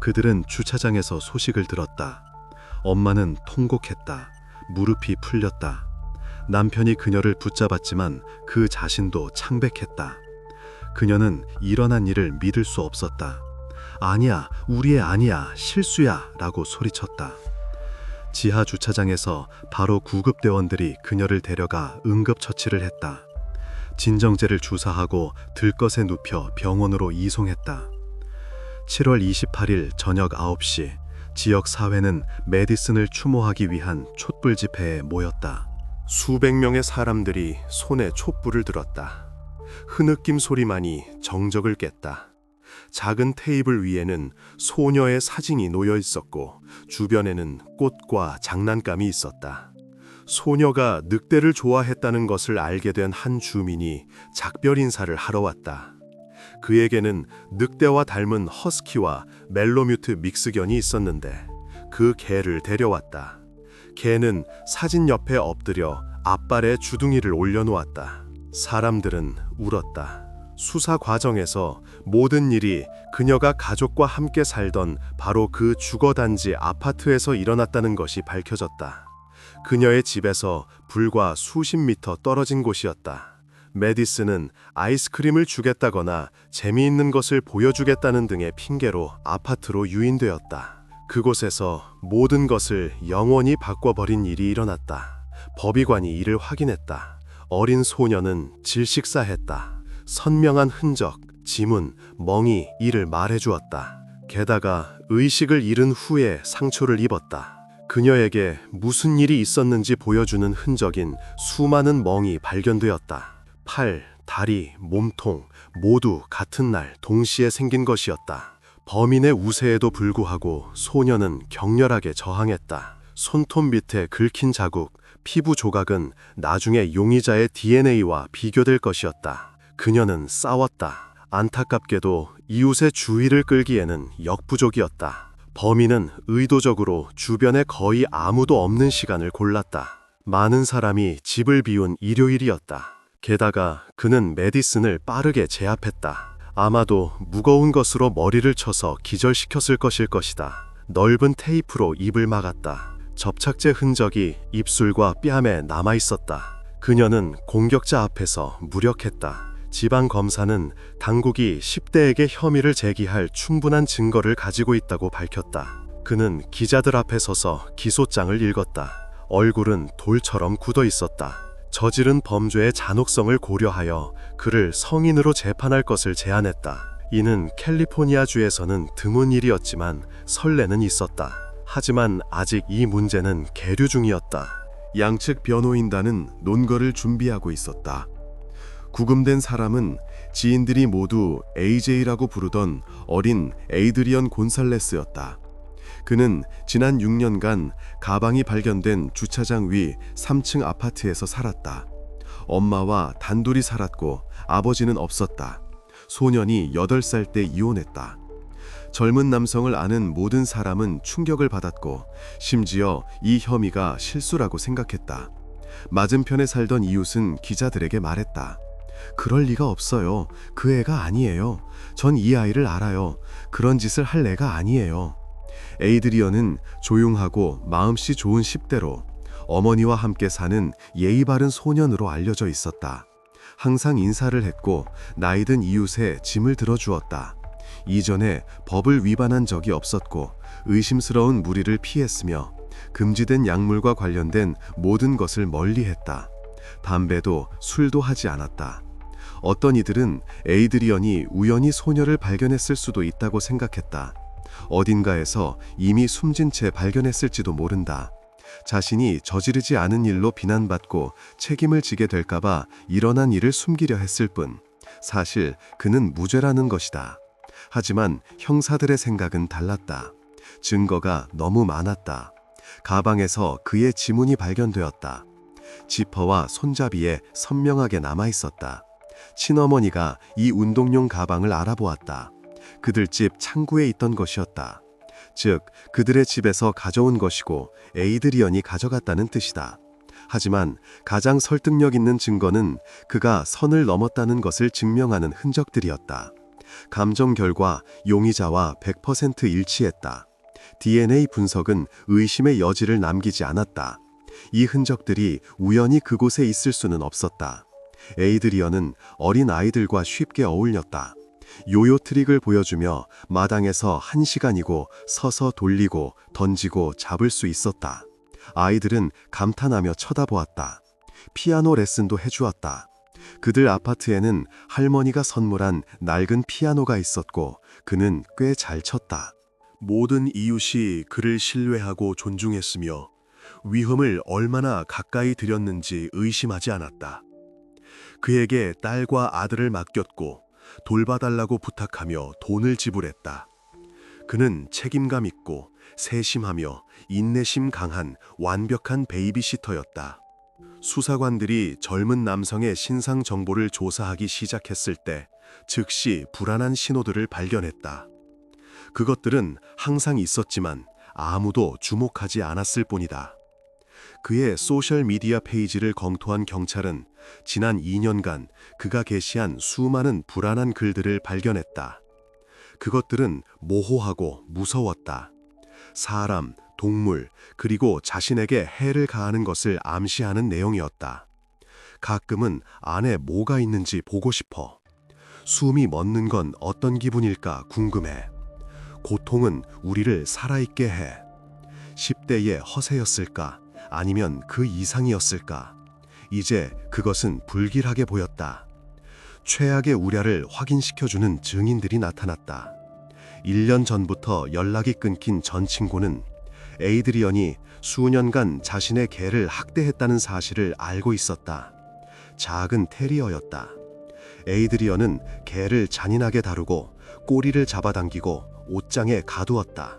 그들은 주차장에서 소식을 들었다. 엄마는 통곡했다. 무릎이 풀렸다. 남편이 그녀를 붙잡았지만 그 자신도 창백했다. 그녀는 일어난 일을 믿을 수 없었다. 아니야, 우리의 아니야, 실수야 라고 소리쳤다. 지하 주차장에서 바로 구급대원들이 그녀를 데려가 응급처치를 했다. 진정제를 주사하고 들것에 눕혀 병원으로 이송했다. 7월 28일 저녁 9시, 지역 사회는 메디슨을 추모하기 위한 촛불 집회에 모였다. 수백 명의 사람들이 손에 촛불을 들었다. 흐느낌 소리만이 정적을 깼다. 작은 테이블 위에는 소녀의 사진이 놓여 있었고 주변에는 꽃과 장난감이 있었다. 소녀가 늑대를 좋아했다는 것을 알게 된 한 주민이 작별 인사를 하러 왔다. 그에게는 늑대와 닮은 허스키와 멜로뮤트 믹스견이 있었는데 그 개를 데려왔다. 개는 사진 옆에 엎드려 앞발에 주둥이를 올려놓았다. 사람들은 울었다. 수사 과정에서 모든 일이 그녀가 가족과 함께 살던 바로 그 주거단지 아파트에서 일어났다는 것이 밝혀졌다. 그녀의 집에서 불과 수십 미터 떨어진 곳이었다. 메디슨은 아이스크림을 주겠다거나 재미있는 것을 보여주겠다는 등의 핑계로 아파트로 유인되었다. 그곳에서 모든 것을 영원히 바꿔버린 일이 일어났다. 법의관이 이를 확인했다. 어린 소녀는 질식사했다. 선명한 흔적, 지문, 멍이 이를 말해주었다. 게다가 의식을 잃은 후에 상처를 입었다. 그녀에게 무슨 일이 있었는지 보여주는 흔적인 수많은 멍이 발견되었다. 팔, 다리, 몸통 모두 같은 날 동시에 생긴 것이었다. 범인의 우세에도 불구하고 소녀는 격렬하게 저항했다. 손톱 밑에 긁힌 자국, 피부 조각은 나중에 용의자의 DNA와 비교될 것이었다. 그녀는 싸웠다. 안타깝게도 이웃의 주의를 끌기에는 역부족이었다. 범인은 의도적으로 주변에 거의 아무도 없는 시간을 골랐다. 많은 사람이 집을 비운 일요일이었다. 게다가 그는 메디슨을 빠르게 제압했다. 아마도 무거운 것으로 머리를 쳐서 기절시켰을 것일 것이다. 넓은 테이프로 입을 막았다. 접착제 흔적이 입술과 뺨에 남아 있었다. 그녀는 공격자 앞에서 무력했다. 지방 검사는 당국이 10대에게 혐의를 제기할 충분한 증거를 가지고 있다고 밝혔다. 그는 기자들 앞에 서서 기소장을 읽었다. 얼굴은 돌처럼 굳어 있었다. 저지른 범죄의 잔혹성을 고려하여 그를 성인으로 재판할 것을 제안했다. 이는 캘리포니아주에서는 드문 일이었지만 설레는 있었다. 하지만 아직 이 문제는 계류 중이었다. 양측 변호인단은 논거를 준비하고 있었다. 구금된 사람은 지인들이 모두 AJ라고 부르던 어린 에이드리언 곤살레스였다. 그는 지난 6년간 가방이 발견된 주차장 위 3층 아파트에서 살았다. 엄마와 단둘이 살았고 아버지는 없었다. 소년이 8살 때 이혼했다. 젊은 남성을 아는 모든 사람은 충격을 받았고 심지어 이 혐의가 실수라고 생각했다. 맞은편에 살던 이웃은 기자들에게 말했다. 그럴 리가 없어요. 그 애가 아니에요. 전 이 아이를 알아요. 그런 짓을 할 애가 아니에요. 에이드리언은 조용하고 마음씨 좋은 10대로 어머니와 함께 사는 예의 바른 소년으로 알려져 있었다. 항상 인사를 했고 나이든 이웃에 짐을 들어주었다. 이전에 법을 위반한 적이 없었고 의심스러운 무리를 피했으며 금지된 약물과 관련된 모든 것을 멀리했다. 담배도 술도 하지 않았다. 어떤 이들은 에이드리언이 우연히 소녀를 발견했을 수도 있다고 생각했다. 어딘가에서 이미 숨진 채 발견했을지도 모른다. 자신이 저지르지 않은 일로 비난받고 책임을 지게 될까봐 일어난 일을 숨기려 했을 뿐 사실 그는 무죄라는 것이다. 하지만 형사들의 생각은 달랐다. 증거가 너무 많았다. 가방에서 그의 지문이 발견되었다. 지퍼와 손잡이에 선명하게 남아 있었다. 친어머니가 이 운동용 가방을 알아보았다. 그들 집 창고에 있던 것이었다. 즉, 그들의 집에서 가져온 것이고 에이드리언이 가져갔다는 뜻이다. 하지만 가장 설득력 있는 증거는 그가 선을 넘었다는 것을 증명하는 흔적들이었다. 감정 결과 용의자와 100% 일치했다. DNA 분석은 의심의 여지를 남기지 않았다. 이 흔적들이 우연히 그곳에 있을 수는 없었다. 에이드리언은 어린 아이들과 쉽게 어울렸다. 요요 트릭을 보여주며 마당에서 1시간이고 서서 돌리고 던지고 잡을 수 있었다. 아이들은 감탄하며 쳐다보았다. 피아노 레슨도 해주었다. 그들 아파트에는 할머니가 선물한 낡은 피아노가 있었고 그는 꽤 잘 쳤다. 모든 이웃이 그를 신뢰하고 존중했으며 위험을 얼마나 가까이 들였는지 의심하지 않았다. 그에게 딸과 아들을 맡겼고 돌봐달라고 부탁하며 돈을 지불했다. 그는 책임감 있고 세심하며 인내심 강한 완벽한 베이비시터였다. 수사관들이 젊은 남성의 신상 정보를 조사하기 시작했을 때 즉시 불안한 신호들을 발견했다. 그것들은 항상 있었지만 아무도 주목하지 않았을 뿐이다. 그의 소셜미디어 페이지를 검토한 경찰은 지난 2년간 그가 게시한 수많은 불안한 글들을 발견했다. 그것들은 모호하고 무서웠다. 사람, 동물, 그리고 자신에게 해를 가하는 것을 암시하는 내용이었다. 가끔은 안에 뭐가 있는지 보고 싶어. 숨이 멎는 건 어떤 기분일까 궁금해. 고통은 우리를 살아있게 해. 10대의 허세였을까? 아니면 그 이상이었을까? 이제 그것은 불길하게 보였다. 최악의 우려를 확인시켜주는 증인들이 나타났다. 1년 전부터 연락이 끊긴 전 친구는 에이드리언이 수년간 자신의 개를 학대했다는 사실을 알고 있었다. 작은 테리어였다. 에이드리언은 개를 잔인하게 다루고 꼬리를 잡아당기고 옷장에 가두었다.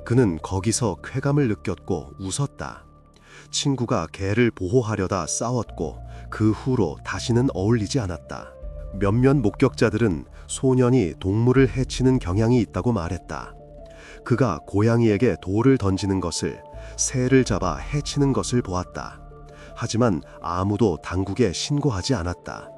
그는 거기서 쾌감을 느꼈고 웃었다. 친구가 개를 보호하려다 싸웠고 그 후로 다시는 어울리지 않았다. 몇몇 목격자들은 소년이 동물을 해치는 경향이 있다고 말했다. 그가 고양이에게 돌을 던지는 것을, 새를 잡아 해치는 것을 보았다. 하지만 아무도 당국에 신고하지 않았다.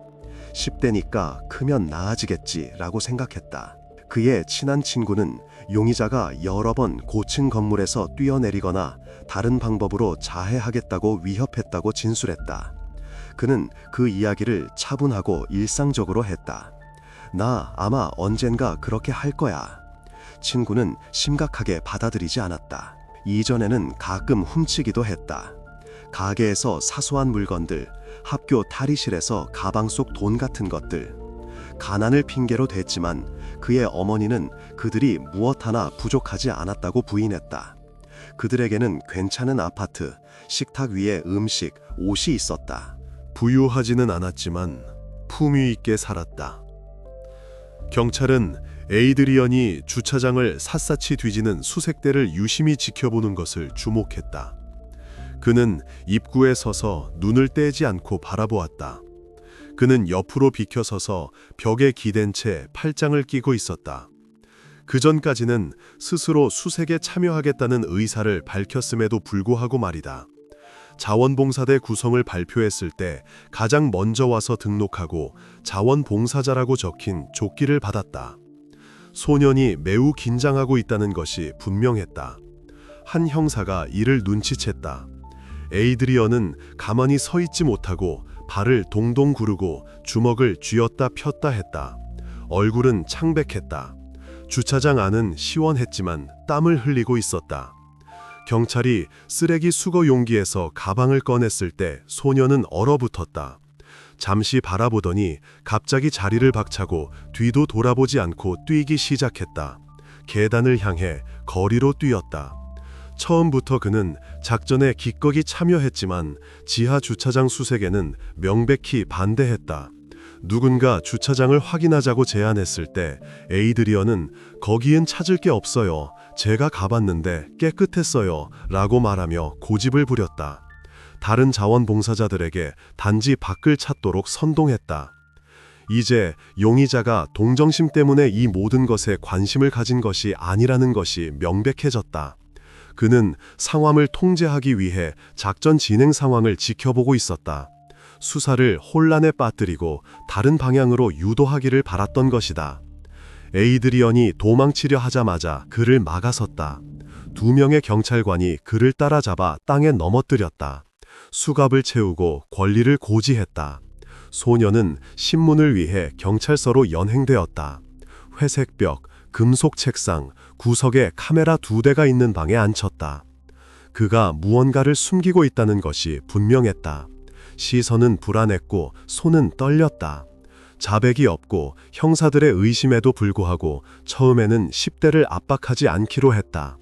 10대니까 크면 나아지겠지라고 생각했다. 그의 친한 친구는 용의자가 여러 번 고층 건물에서 뛰어내리거나 다른 방법으로 자해하겠다고 위협했다고 진술했다. 그는 그 이야기를 차분하고 일상적으로 했다. 나 아마 언젠가 그렇게 할 거야. 친구는 심각하게 받아들이지 않았다. 이전에는 가끔 훔치기도 했다. 가게에서 사소한 물건들, 학교 탈의실에서 가방 속 돈 같은 것들. 가난을 핑계로 댔지만 그의 어머니는 그들이 무엇 하나 부족하지 않았다고 부인했다. 그들에게는 괜찮은 아파트, 식탁 위에 음식, 옷이 있었다. 부유하지는 않았지만 품위 있게 살았다. 경찰은 에이드리언이 주차장을 샅샅이 뒤지는 수색대를 유심히 지켜보는 것을 주목했다. 그는 입구에 서서 눈을 떼지 않고 바라보았다. 그는 옆으로 비켜서서 벽에 기댄 채 팔짱을 끼고 있었다. 그 전까지는 스스로 수색에 참여하겠다는 의사를 밝혔음에도 불구하고 말이다. 자원봉사대 구성을 발표했을 때 가장 먼저 와서 등록하고 자원봉사자라고 적힌 조끼를 받았다. 소년이 매우 긴장하고 있다는 것이 분명했다. 한 형사가 이를 눈치챘다. 에이드리언은 가만히 서 있지 못하고 발을 동동 구르고 주먹을 쥐었다 폈다 했다. 얼굴은 창백했다. 주차장 안은 시원했지만 땀을 흘리고 있었다. 경찰이 쓰레기 수거 용기에서 가방을 꺼냈을 때 소년은 얼어붙었다. 잠시 바라보더니 갑자기 자리를 박차고 뒤도 돌아보지 않고 뛰기 시작했다. 계단을 향해 거리로 뛰었다. 처음부터 그는 작전에 기꺼이 참여했지만 지하 주차장 수색에는 명백히 반대했다. 누군가 주차장을 확인하자고 제안했을 때 에이드리언은 거기엔 찾을 게 없어요. 제가 가봤는데 깨끗했어요. 라고 말하며 고집을 부렸다. 다른 자원봉사자들에게 단지 밖을 찾도록 선동했다. 이제 용의자가 동정심 때문에 이 모든 것에 관심을 가진 것이 아니라는 것이 명백해졌다. 그는 상황을 통제하기 위해 작전 진행 상황을 지켜보고 있었다. 수사를 혼란에 빠뜨리고 다른 방향으로 유도하기를 바랐던 것이다. 에이드리언이 도망치려 하자마자 그를 막아섰다. 2명의 경찰관이 그를 따라잡아 땅에 넘어뜨렸다. 수갑을 채우고 권리를 고지했다. 소년은 신문을 위해 경찰서로 연행되었다. 회색 벽, 금속 책상, 구석에 카메라 2대가 있는 방에 앉혔다. 그가 무언가를 숨기고 있다는 것이 분명했다. 시선은 불안했고 손은 떨렸다. 자백이 없고 형사들의 의심에도 불구하고 처음에는 10대를 압박하지 않기로 했다.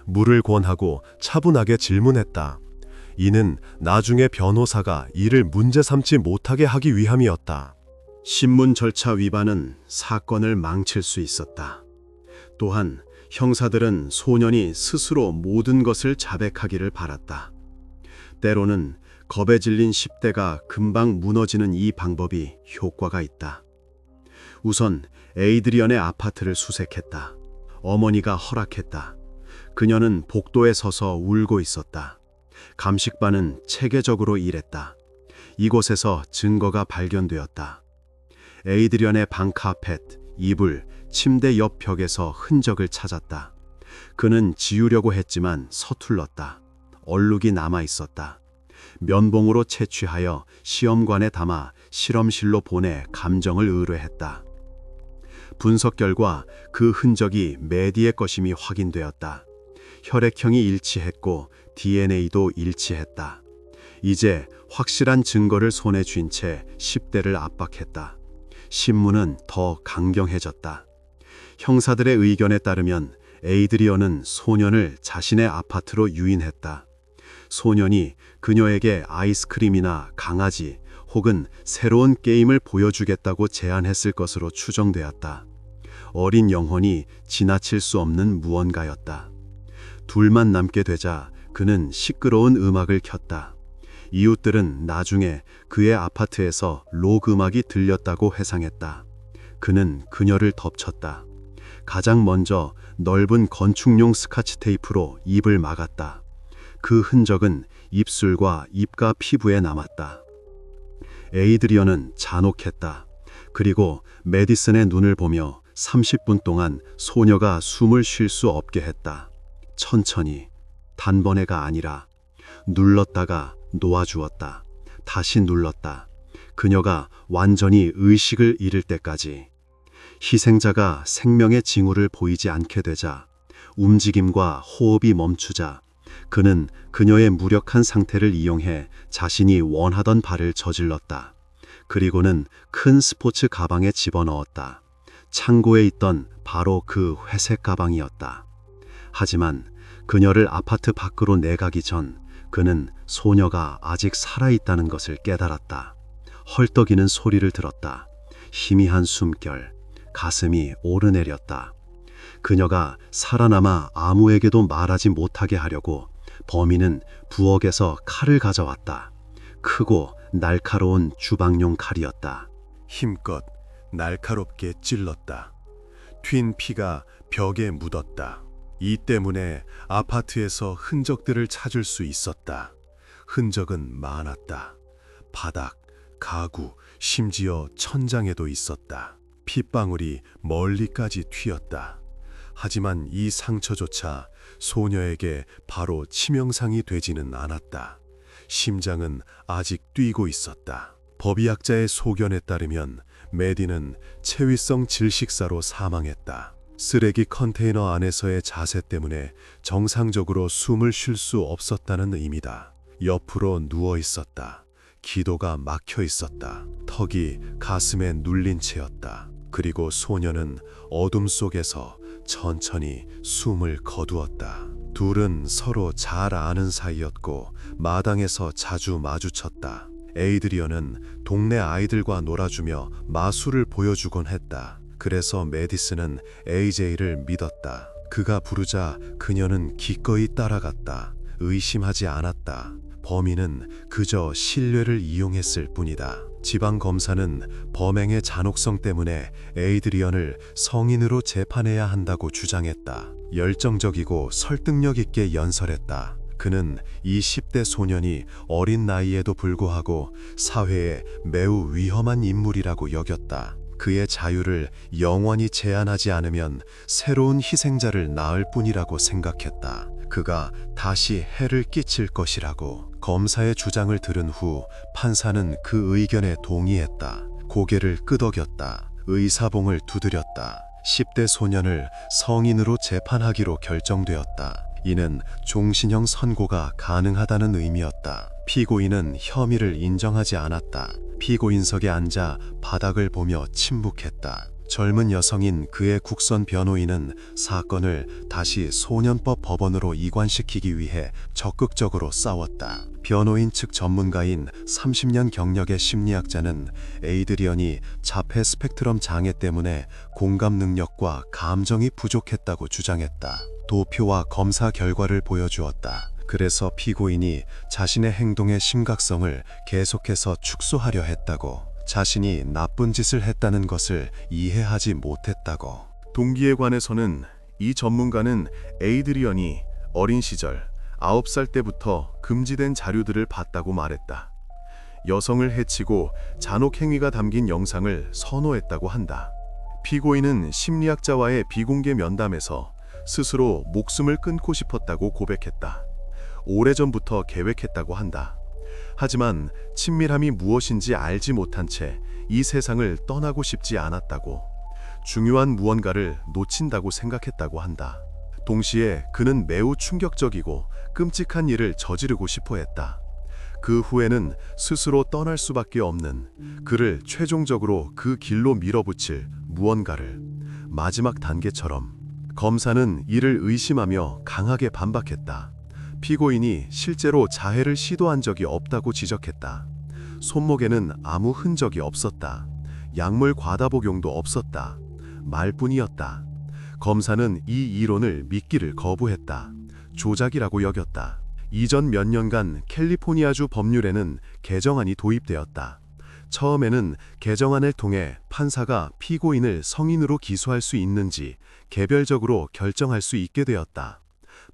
물을 권하고 차분하게 질문했다. 이는 나중에 변호사가 이를 문제 삼지 못하게 하기 위함이었다. 신문 절차 위반은 사건을 망칠 수 있었다. 또한 형사들은 소년이 스스로 모든 것을 자백하기를 바랐다. 때로는 겁에 질린 10대가 금방 무너지는 이 방법이 효과가 있다. 우선 에이드리언의 아파트를 수색했다. 어머니가 허락했다. 그녀는 복도에 서서 울고 있었다. 감식반은 체계적으로 일했다. 이곳에서 증거가 발견되었다. 에이드리언의 방 카펫, 이불, 침대 옆 벽에서 흔적을 찾았다. 그는 지우려고 했지만 서툴렀다. 얼룩이 남아 있었다. 면봉으로 채취하여 시험관에 담아 실험실로 보내 감정을 의뢰했다. 분석 결과 그 흔적이 메디의 것임이 확인되었다. 혈액형이 일치했고 DNA도 일치했다. 이제 확실한 증거를 손에 쥔 채 10대를 압박했다. 신문은 더 강경해졌다. 형사들의 의견에 따르면 에이드리언은 소년을 자신의 아파트로 유인했다. 소년이 그녀에게 아이스크림이나 강아지 혹은 새로운 게임을 보여주겠다고 제안했을 것으로 추정되었다. 어린 영혼이 지나칠 수 없는 무언가였다. 둘만 남게 되자 그는 시끄러운 음악을 켰다. 이웃들은 나중에 그의 아파트에서 록 음악이 들렸다고 회상했다. 그는 그녀를 덮쳤다. 가장 먼저 넓은 건축용 스카치 테이프로 입을 막았다. 그 흔적은 입술과 입가 피부에 남았다. 에이드리언은 잔혹했다. 그리고 메디슨의 눈을 보며 30분 동안 소녀가 숨을 쉴 수 없게 했다. 천천히, 단번에가 아니라 눌렀다가 놓아주었다. 다시 눌렀다. 그녀가 완전히 의식을 잃을 때까지. 희생자가 생명의 징후를 보이지 않게 되자, 움직임과 호흡이 멈추자, 그는 그녀의 무력한 상태를 이용해 자신이 원하던 바를 저질렀다. 그리고는 큰 스포츠 가방에 집어넣었다. 창고에 있던 바로 그 회색 가방이었다. 하지만 그녀를 아파트 밖으로 내가기 전 그는 소녀가 아직 살아있다는 것을 깨달았다. 헐떡이는 소리를 들었다. 희미한 숨결, 가슴이 오르내렸다. 그녀가 살아남아 아무에게도 말하지 못하게 하려고 범인은 부엌에서 칼을 가져왔다. 크고 날카로운 주방용 칼이었다. 힘껏 날카롭게 찔렀다. 튄 피가 벽에 묻었다. 이 때문에 아파트에서 흔적들을 찾을 수 있었다. 흔적은 많았다. 바닥, 가구, 심지어 천장에도 있었다. 핏방울이 멀리까지 튀었다. 하지만 이 상처조차 소녀에게 바로 치명상이 되지는 않았다. 심장은 아직 뛰고 있었다. 법의학자의 소견에 따르면 메디는 체위성 질식사로 사망했다. 쓰레기 컨테이너 안에서의 자세 때문에 정상적으로 숨을 쉴 수 없었다는 의미다. 옆으로 누워 있었다. 기도가 막혀 있었다. 턱이 가슴에 눌린 채였다. 그리고 소녀는 어둠 속에서 천천히 숨을 거두었다. 둘은 서로 잘 아는 사이였고 마당에서 자주 마주쳤다. 에이드리언은 동네 아이들과 놀아주며 마술을 보여주곤 했다. 그래서 메디슨은 AJ를 믿었다. 그가 부르자 그녀는 기꺼이 따라갔다. 의심하지 않았다. 범인은 그저 신뢰를 이용했을 뿐이다. 지방검사는 범행의 잔혹성 때문에 에이드리언을 성인으로 재판해야 한다고 주장했다. 열정적이고 설득력 있게 연설했다. 그는 이 10대 소년이 어린 나이에도 불구하고 사회에 매우 위험한 인물이라고 여겼다. 그의 자유를 영원히 제한하지 않으면 새로운 희생자를 낳을 뿐이라고 생각했다. 그가 다시 해를 끼칠 것이라고. 검사의 주장을 들은 후 판사는 그 의견에 동의했다. 고개를 끄덕였다. 의사봉을 두드렸다. 10대 소년을 성인으로 재판하기로 결정되었다. 이는 종신형 선고가 가능하다는 의미였다. 피고인은 혐의를 인정하지 않았다. 피고인석에 앉아 바닥을 보며 침묵했다. 젊은 여성인 그의 국선 변호인은 사건을 다시 소년법 법원으로 이관시키기 위해 적극적으로 싸웠다. 변호인 측 전문가인 30년 경력의 심리학자는 에이드리언이 자폐 스펙트럼 장애 때문에 공감 능력과 감정이 부족했다고 주장했다. 도표와 검사 결과를 보여주었다. 그래서 피고인이 자신의 행동의 심각성을 계속해서 축소하려 했다고. 자신이 나쁜 짓을 했다는 것을 이해하지 못했다고. 동기에 관해서는 이 전문가는 에이드리언이 어린 시절 9살 때부터 금지된 자료들을 봤다고 말했다. 여성을 해치고 잔혹 행위가 담긴 영상을 선호했다고 한다. 피고인은 심리학자와의 비공개 면담에서 스스로 목숨을 끊고 싶었다고 고백했다. 오래전부터 계획했다고 한다. 하지만 친밀함이 무엇인지 알지 못한 채 이 세상을 떠나고 싶지 않았다고, 중요한 무언가를 놓친다고 생각했다고 한다. 동시에 그는 매우 충격적이고 끔찍한 일을 저지르고 싶어 했다. 그 후에는 스스로 떠날 수밖에 없는, 그를 최종적으로 그 길로 밀어붙일 무언가를, 마지막 단계처럼. 검사는 이를 의심하며 강하게 반박했다. 피고인이 실제로 자해를 시도한 적이 없다고 지적했다. 손목에는 아무 흔적이 없었다. 약물 과다 복용도 없었다. 말뿐이었다. 검사는 이 이론을 믿기를 거부했다. 조작이라고 여겼다. 이전 몇 년간 캘리포니아주 법률에는 개정안이 도입되었다. 처음에는 개정안을 통해 판사가 피고인을 성인으로 기소할 수 있는지 개별적으로 결정할 수 있게 되었다.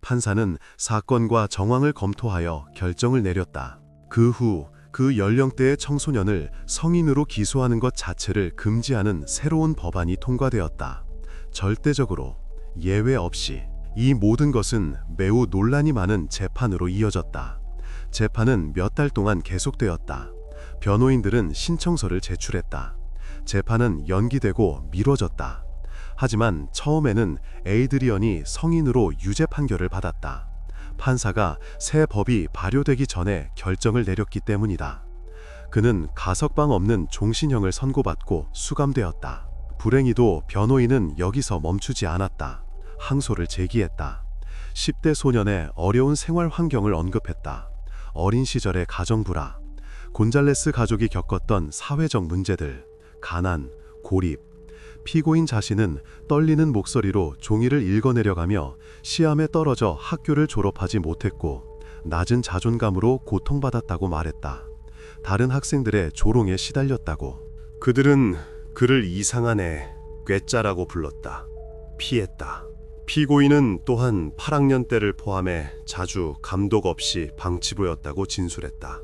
판사는 사건과 정황을 검토하여 결정을 내렸다. 그 후 그 연령대의 청소년을 성인으로 기소하는 것 자체를 금지하는 새로운 법안이 통과되었다. 절대적으로 예외 없이 이 모든 것은 매우 논란이 많은 재판으로 이어졌다. 재판은 몇 달 동안 계속되었다. 변호인들은 신청서를 제출했다. 재판은 연기되고 미뤄졌다. 하지만 처음에는 에이드리언이 성인으로 유죄 판결을 받았다. 판사가 새 법이 발효되기 전에 결정을 내렸기 때문이다. 그는 가석방 없는 종신형을 선고받고 수감되었다. 불행히도 변호인은 여기서 멈추지 않았다. 항소를 제기했다. 10대 소년의 어려운 생활 환경을 언급했다. 어린 시절의 가정불화, 곤잘레스 가족이 겪었던 사회적 문제들, 가난, 고립. 피고인 자신은 떨리는 목소리로 종이를 읽어내려가며 시험에 떨어져 학교를 졸업하지 못했고 낮은 자존감으로 고통받았다고 말했다. 다른 학생들의 조롱에 시달렸다고. 그들은 그를 이상한 애, 꾀짜라고 불렀다. 피했다. 피고인은 또한 8학년 때를 포함해 자주 감독 없이 방치부였다고 진술했다.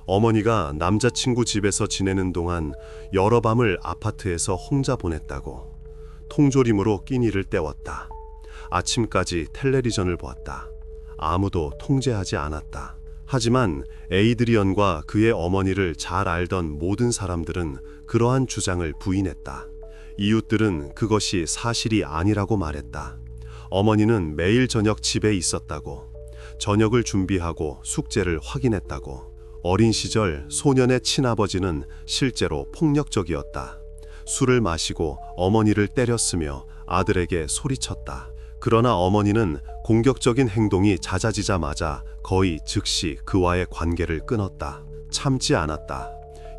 어머니가 남자친구 집에서 지내는 동안 여러 밤을 아파트에서 혼자 보냈다고. 통조림으로 끼니를 때웠다. 아침까지 텔레비전을 보았다. 아무도 통제하지 않았다. 하지만 에이드리언과 그의 어머니를 잘 알던 모든 사람들은 그러한 주장을 부인했다. 이웃들은 그것이 사실이 아니라고 말했다. 어머니는 매일 저녁 집에 있었다고. 저녁을 준비하고 숙제를 확인했다고. 어린 시절 소년의 친아버지는 실제로 폭력적이었다. 술을 마시고 어머니를 때렸으며 아들에게 소리쳤다. 그러나 어머니는 공격적인 행동이 잦아지자마자 거의 즉시 그와의 관계를 끊었다. 참지 않았다.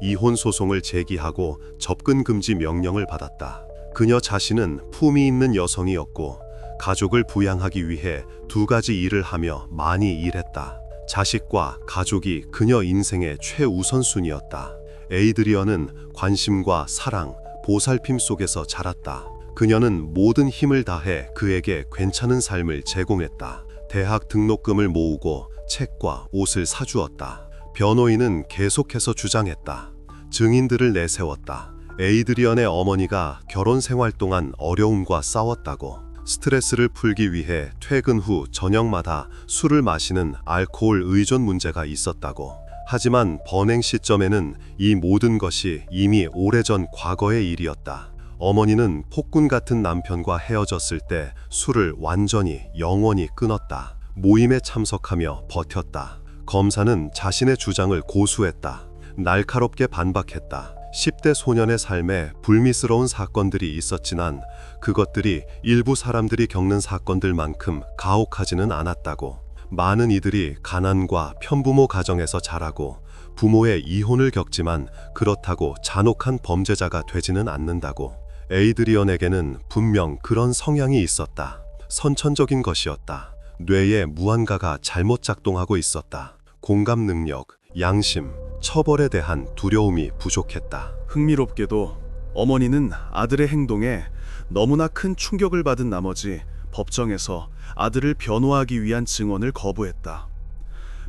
이혼 소송을 제기하고 접근 금지 명령을 받았다. 그녀 자신은 품위 있는 여성이었고 가족을 부양하기 위해 2가지 일을 하며 많이 일했다. 자식과 가족이 그녀 인생의 최우선순위였다. 에이드리언은 관심과 사랑, 보살핌 속에서 자랐다. 그녀는 모든 힘을 다해 그에게 괜찮은 삶을 제공했다. 대학 등록금을 모으고 책과 옷을 사주었다. 변호인은 계속해서 주장했다. 증인들을 내세웠다. 에이드리언의 어머니가 결혼 생활 동안 어려움과 싸웠다고. 스트레스를 풀기 위해 퇴근 후 저녁마다 술을 마시는 알코올 의존 문제가 있었다고. 하지만 번행 시점에는 이 모든 것이 이미 오래전 과거의 일이었다. 어머니는 폭군 같은 남편과 헤어졌을 때 술을 완전히 영원히 끊었다. 모임에 참석하며 버텼다. 검사는 자신의 주장을 고수했다. 날카롭게 반박했다. 10대 소년의 삶에 불미스러운 사건들이 있었지만 그것들이 일부 사람들이 겪는 사건들만큼 가혹하지는 않았다고. 많은 이들이 가난과 편부모 가정에서 자라고 부모의 이혼을 겪지만 그렇다고 잔혹한 범죄자가 되지는 않는다고. 에이드리언에게는 분명 그런 성향이 있었다. 선천적인 것이었다. 뇌의 무언가가 잘못 작동하고 있었다. 공감 능력, 양심, 처벌에 대한 두려움이 부족했다. 흥미롭게도 어머니는 아들의 행동에 너무나 큰 충격을 받은 나머지 법정에서 아들을 변호하기 위한 증언을 거부했다.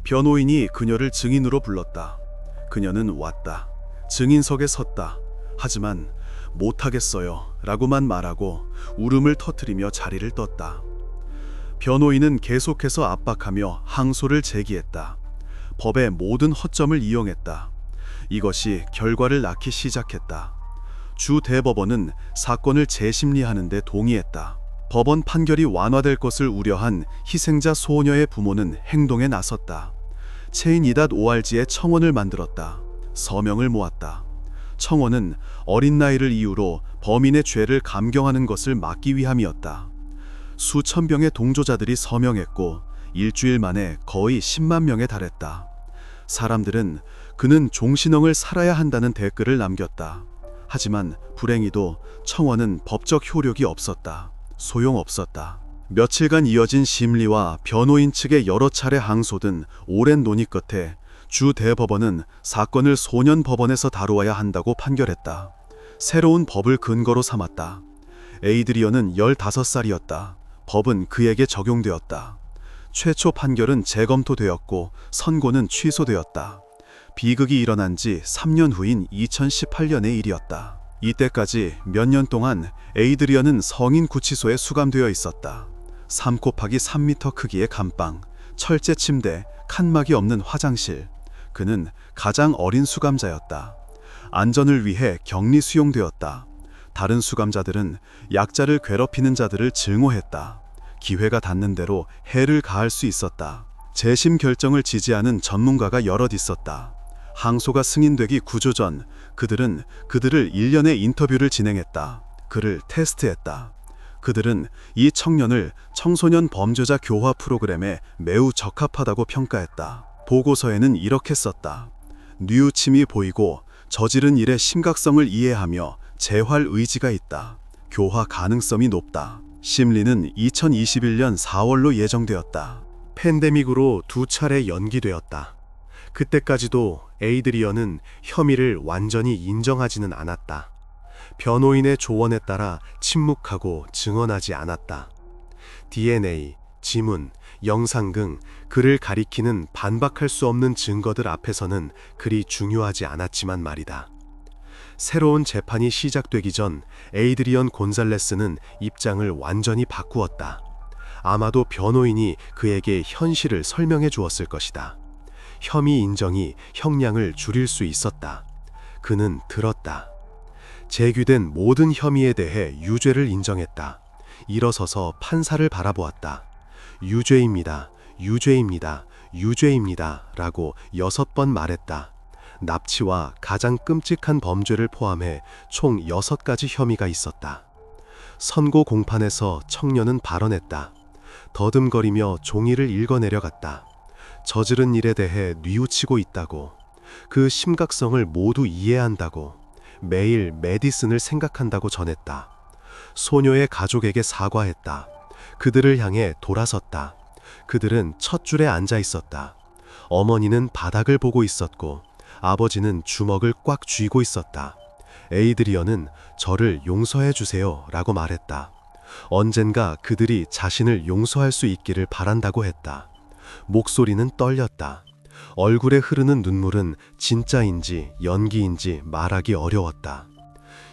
변호인이 그녀를 증인으로 불렀다. 그녀는 왔다. 증인석에 섰다. 하지만 못하겠어요 라고만 말하고 울음을 터뜨리며 자리를 떴다. 변호인은 계속해서 압박하며 항소를 제기했다. 법의 모든 허점을 이용했다. 이것이 결과를 낳기 시작했다. 주 대법원은 사건을 재심리하는 데 동의했다. 법원 판결이 완화될 것을 우려한 희생자 소녀의 부모는 행동에 나섰다. 체인 이닷 오알지의 청원을 만들었다. 서명을 모았다. 청원은 어린 나이를 이유로 범인의 죄를 감경하는 것을 막기 위함이었다. 수천 명의 동조자들이 서명했고 일주일 만에 거의 10만 명에 달했다. 사람들은 그는 종신형을 살아야 한다는 댓글을 남겼다. 하지만 불행히도 청원은 법적 효력이 없었다. 소용없었다. 며칠간 이어진 심리와 변호인 측의 여러 차례 항소 등 오랜 논의 끝에 주 대법원은 사건을 소년 법원에서 다루어야 한다고 판결했다. 새로운 법을 근거로 삼았다. 에이드리언은 15살이었다. 법은 그에게 적용되었다. 최초 판결은 재검토되었고 선고는 취소되었다. 비극이 일어난 지 3년 후인 2018년의 일이었다. 이때까지 몇 년 동안 에이드리언은 성인 구치소에 수감되어 있었다. 3×3m 크기의 감방, 철제 침대, 칸막이 없는 화장실. 그는 가장 어린 수감자였다. 안전을 위해 격리 수용되었다. 다른 수감자들은 약자를 괴롭히는 자들을 증오했다. 기회가 닿는 대로 해를 가할 수 있었다. 재심 결정을 지지하는 전문가가 여럿 있었다. 항소가 승인되기 9주 전 그들은 그들을 일련의 인터뷰를 진행했다. 그를 테스트했다. 그들은 이 청년을 청소년 범죄자 교화 프로그램에 매우 적합하다고 평가했다. 보고서에는 이렇게 썼다. 뉘우침이 보이고 저지른 일의 심각성을 이해하며 재활 의지가 있다. 교화 가능성이 높다. 심리는 2021년 4월로 예정되었다. 팬데믹으로 2차례 연기되었다. 그때까지도 에이드리언은 혐의를 완전히 인정하지는 않았다. 변호인의 조언에 따라 침묵하고 증언하지 않았다. DNA, 지문, 영상 등 그를 가리키는 반박할 수 없는 증거들 앞에서는 그리 중요하지 않았지만 말이다. 새로운 재판이 시작되기 전 에이드리언 곤살레스는 입장을 완전히 바꾸었다. 아마도 변호인이 그에게 현실을 설명해 주었을 것이다. 혐의 인정이 형량을 줄일 수 있었다. 그는 들었다. 제기된 모든 혐의에 대해 유죄를 인정했다. 일어서서 판사를 바라보았다. 유죄입니다. 유죄입니다. 유죄입니다. 라고 6번 말했다. 납치와 가장 끔찍한 범죄를 포함해 총 6가지 혐의가 있었다. 선고 공판에서 청년은 발언했다. 더듬거리며 종이를 읽어내려갔다. 저지른 일에 대해 뉘우치고 있다고, 그 심각성을 모두 이해한다고, 매일 메디슨을 생각한다고 전했다. 소녀의 가족에게 사과했다. 그들을 향해 돌아섰다. 그들은 첫 줄에 앉아 있었다. 어머니는 바닥을 보고 있었고 아버지는 주먹을 꽉 쥐고 있었다. 에이드리언은 저를 용서해 주세요 라고 말했다. 언젠가 그들이 자신을 용서할 수 있기를 바란다고 했다. 목소리는 떨렸다. 얼굴에 흐르는 눈물은 진짜인지 연기인지 말하기 어려웠다.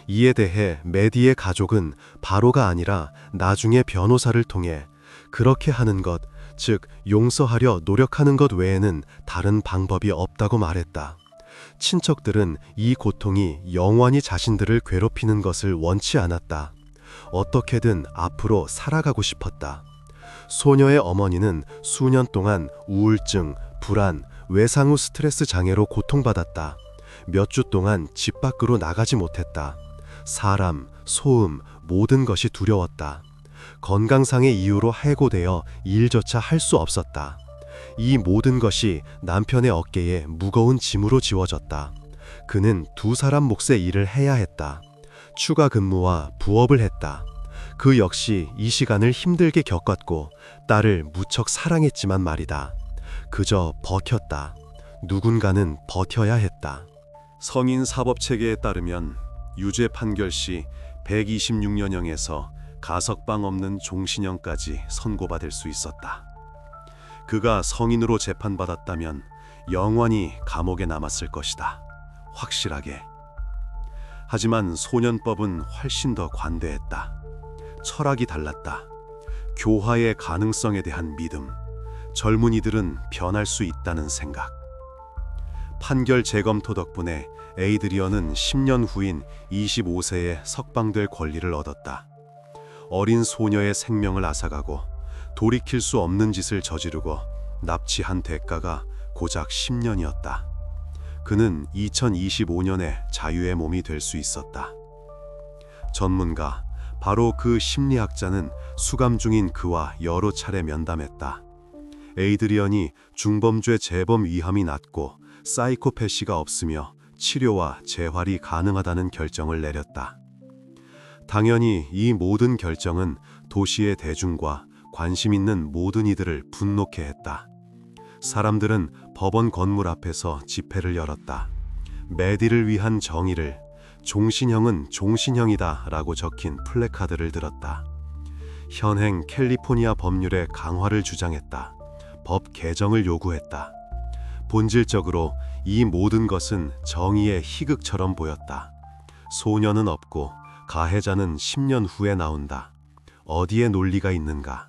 이에 대해 메디의 가족은 바로가 아니라 나중에 변호사를 통해 그렇게 하는 것, 즉 용서하려 노력하는 것 외에는 다른 방법이 없다고 말했다. 친척들은 이 고통이 영원히 자신들을 괴롭히는 것을 원치 않았다. 어떻게든 앞으로 살아가고 싶었다. 소녀의 어머니는 수년 동안 우울증, 불안, 외상 후 스트레스 장애로 고통받았다. 몇 주 동안 집 밖으로 나가지 못했다. 사람, 소음, 모든 것이 두려웠다. 건강상의 이유로 해고되어 일조차 할 수 없었다. 이 모든 것이 남편의 어깨에 무거운 짐으로 지워졌다. 그는 2사람 몫의 일을 해야 했다. 추가 근무와 부업을 했다. 그 역시 이 시간을 힘들게 겪었고 딸을 무척 사랑했지만 말이다. 그저 버텼다. 누군가는 버텨야 했다. 성인 사법체계에 따르면 유죄 판결 시 126년형에서 가석방 없는 종신형까지 선고받을 수 있었다. 그가 성인으로 재판받았다면 영원히 감옥에 남았을 것이다. 확실하게. 하지만 소년법은 훨씬 더 관대했다. 철학이 달랐다. 교화의 가능성에 대한 믿음, 젊은이들은 변할 수 있다는 생각. 판결 재검토 덕분에 에이드리언은 10년 후인 25세에 석방될 권리를 얻었다. 어린 소녀의 생명을 앗아가고 돌이킬 수 없는 짓을 저지르고 납치한 대가가 고작 10년이었다. 그는 2025년에 자유의 몸이 될 수 있었다. 전문가, 바로 그 심리학자는 수감 중인 그와 여러 차례 면담했다. 에이드리언이 중범죄 재범 위험이 낮고 사이코패시가 없으며 치료와 재활이 가능하다는 결정을 내렸다. 당연히 이 모든 결정은 도시의 대중과 관심 있는 모든 이들을 분노케 했다. 사람들은 법원 건물 앞에서 집회를 열었다. 메디를 위한 정의를, 종신형은 종신형이다 라고 적힌 플래카드를 들었다. 현행 캘리포니아 법률의 강화를 주장했다. 법 개정을 요구했다. 본질적으로 이 모든 것은 정의의 희극처럼 보였다. 소녀는 없고 가해자는 10년 후에 나온다. 어디에 논리가 있는가?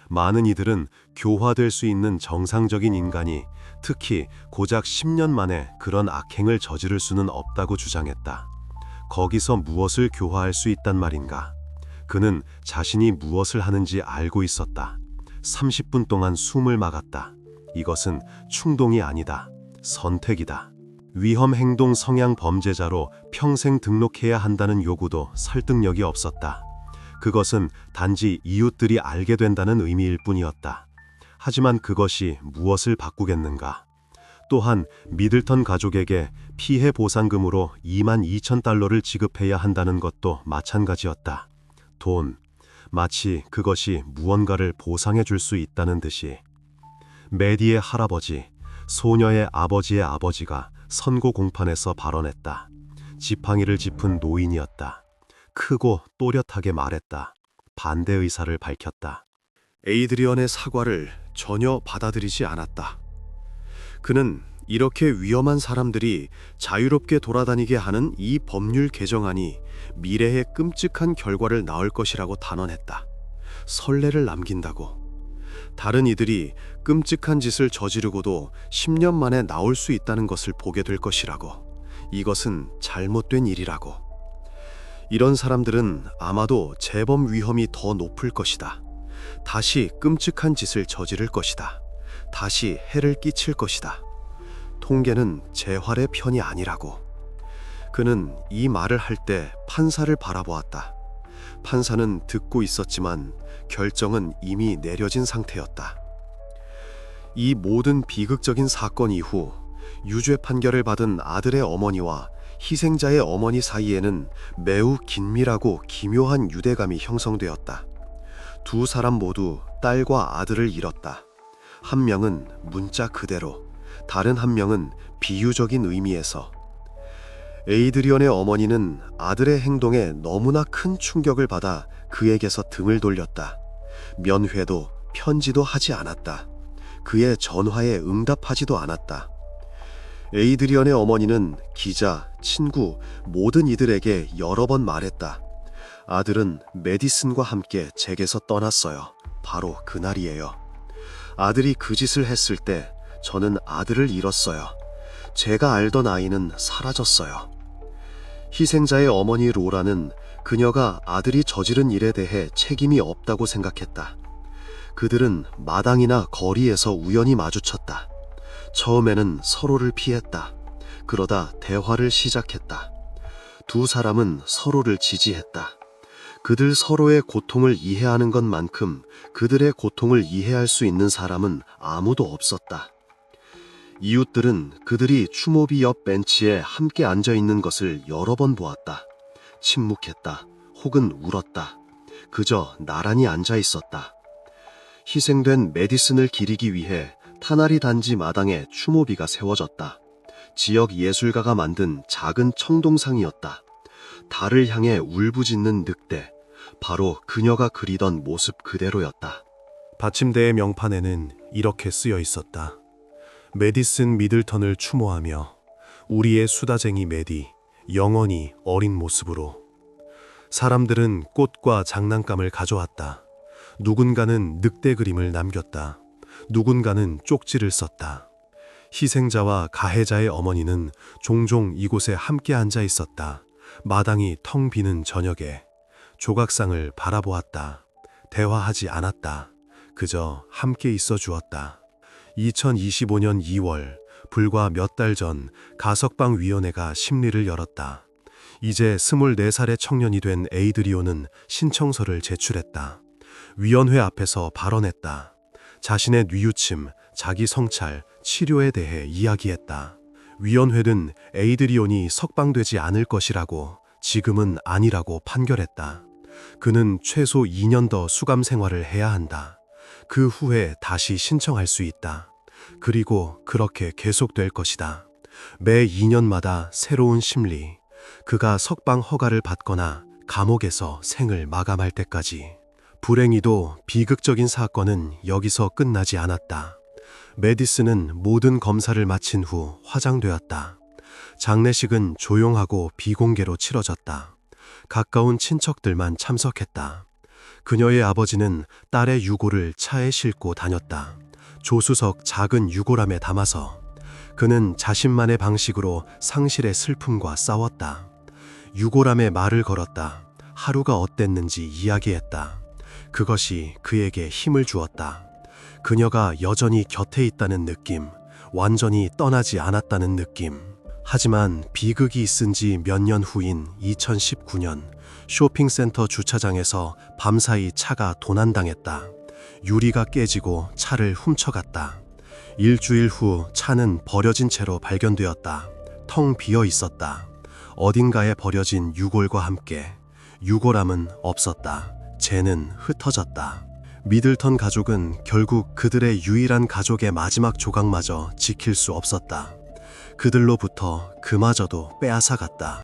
많은 이들은 교화될 수 있는 정상적인 인간이 특히 고작 10년 만에 그런 악행을 저지를 수는 없다고 주장했다. 거기서 무엇을 교화할 수 있단 말인가? 그는 자신이 무엇을 하는지 알고 있었다. 30분 동안 숨을 막았다. 이것은 충동이 아니다. 선택이다. 위험 행동 성향 범죄자로 평생 등록해야 한다는 요구도 설득력이 없었다. 그것은 단지 이웃들이 알게 된다는 의미일 뿐이었다. 하지만 그것이 무엇을 바꾸겠는가? 또한 미들턴 가족에게 피해 보상금으로 22,000달러를 지급해야 한다는 것도 마찬가지였다. 돈, 마치 그것이 무언가를 보상해 줄 수 있다는 듯이. 메디의 할아버지, 소녀의 아버지의 아버지가 선고 공판에서 발언했다. 지팡이를 짚은 노인이었다. 크고 또렷하게 말했다. 반대 의사를 밝혔다. 에이드리언의 사과를 전혀 받아들이지 않았다. 그는 이렇게 위험한 사람들이 자유롭게 돌아다니게 하는 이 법률 개정안이 미래에 끔찍한 결과를 낳을 것이라고 단언했다. 선례를 남긴다고. 다른 이들이 끔찍한 짓을 저지르고도 10년 만에 나올 수 있다는 것을 보게 될 것이라고. 이것은 잘못된 일이라고. 이런 사람들은 아마도 재범 위험이 더 높을 것이다. 다시 끔찍한 짓을 저지를 것이다. 다시 해를 끼칠 것이다. 통계는 재활의 편이 아니라고. 그는 이 말을 할 때 판사를 바라보았다. 판사는 듣고 있었지만 결정은 이미 내려진 상태였다. 이 모든 비극적인 사건 이후 유죄 판결을 받은 아들의 어머니와 희생자의 어머니 사이에는 매우 긴밀하고 기묘한 유대감이 형성되었다. 두 사람 모두 딸과 아들을 잃었다. 한 명은 문자 그대로, 다른 한 명은 비유적인 의미에서. 에이드리언의 어머니는 아들의 행동에 너무나 큰 충격을 받아 그에게서 등을 돌렸다. 면회도 편지도 하지 않았다. 그의 전화에 응답하지도 않았다. 에이드리언의 어머니는 기자, 친구, 모든 이들에게 여러 번 말했다. 아들은 메디슨과 함께 제게서 떠났어요. 바로 그날이에요. 아들이 그 짓을 했을 때 저는 아들을 잃었어요. 제가 알던 아이는 사라졌어요. 희생자의 어머니 로라는 그녀가 아들이 저지른 일에 대해 책임이 없다고 생각했다. 그들은 마당이나 거리에서 우연히 마주쳤다. 처음에는 서로를 피했다. 그러다 대화를 시작했다. 두 사람은 서로를 지지했다. 그들 서로의 고통을 이해하는 것만큼 그들의 고통을 이해할 수 있는 사람은 아무도 없었다. 이웃들은 그들이 추모비 옆 벤치에 함께 앉아 있는 것을 여러 번 보았다. 침묵했다. 혹은 울었다. 그저 나란히 앉아 있었다. 희생된 메디슨을 기리기 위해 타나리 단지 마당에 추모비가 세워졌다. 지역 예술가가 만든 작은 청동상이었다. 달을 향해 울부짖는 늑대, 바로 그녀가 그리던 모습 그대로였다. 받침대의 명판에는 이렇게 쓰여 있었다. 메디슨 미들턴을 추모하며 우리의 수다쟁이 메디, 영원히 어린 모습으로. 사람들은 꽃과 장난감을 가져왔다. 누군가는 늑대 그림을 남겼다. 누군가는 쪽지를 썼다. 희생자와 가해자의 어머니는 종종 이곳에 함께 앉아 있었다. 마당이 텅 비는 저녁에 조각상을 바라보았다. 대화하지 않았다. 그저 함께 있어 주었다. 2025년 2월, 불과 몇 달 전 가석방위원회가 심리를 열었다. 이제 24살의 청년이 된 에이드리온은 신청서를 제출했다. 위원회 앞에서 발언했다. 자신의 뉘우침, 자기 성찰, 치료에 대해 이야기했다. 위원회는 에이드리온이 석방되지 않을 것이라고, 지금은 아니라고 판결했다. 그는 최소 2년 더 수감 생활을 해야 한다. 그 후에 다시 신청할 수 있다. 그리고 그렇게 계속될 것이다. 매 2년마다 새로운 심리. 그가 석방 허가를 받거나 감옥에서 생을 마감할 때까지. 불행히도 비극적인 사건은 여기서 끝나지 않았다. 메디슨은 모든 검사를 마친 후 화장되었다. 장례식은 조용하고 비공개로 치러졌다. 가까운 친척들만 참석했다. 그녀의 아버지는 딸의 유골을 차에 싣고 다녔다. 조수석 작은 유골함에 담아서. 그는 자신만의 방식으로 상실의 슬픔과 싸웠다. 유골함에 말을 걸었다. 하루가 어땠는지 이야기했다. 그것이 그에게 힘을 주었다. 그녀가 여전히 곁에 있다는 느낌, 완전히 떠나지 않았다는 느낌. 하지만 비극이 있은 지 몇 년 후인 2019년 쇼핑센터 주차장에서 밤사이 차가 도난당했다. 유리가 깨지고 차를 훔쳐갔다. 일주일 후 차는 버려진 채로 발견되었다. 텅 비어 있었다. 어딘가에 버려진 유골과 함께. 유골함은 없었다. 재는 흩어졌다. 미들턴 가족은 결국 그들의 유일한 가족의 마지막 조각마저 지킬 수 없었다. 그들로부터 그마저도 빼앗아갔다.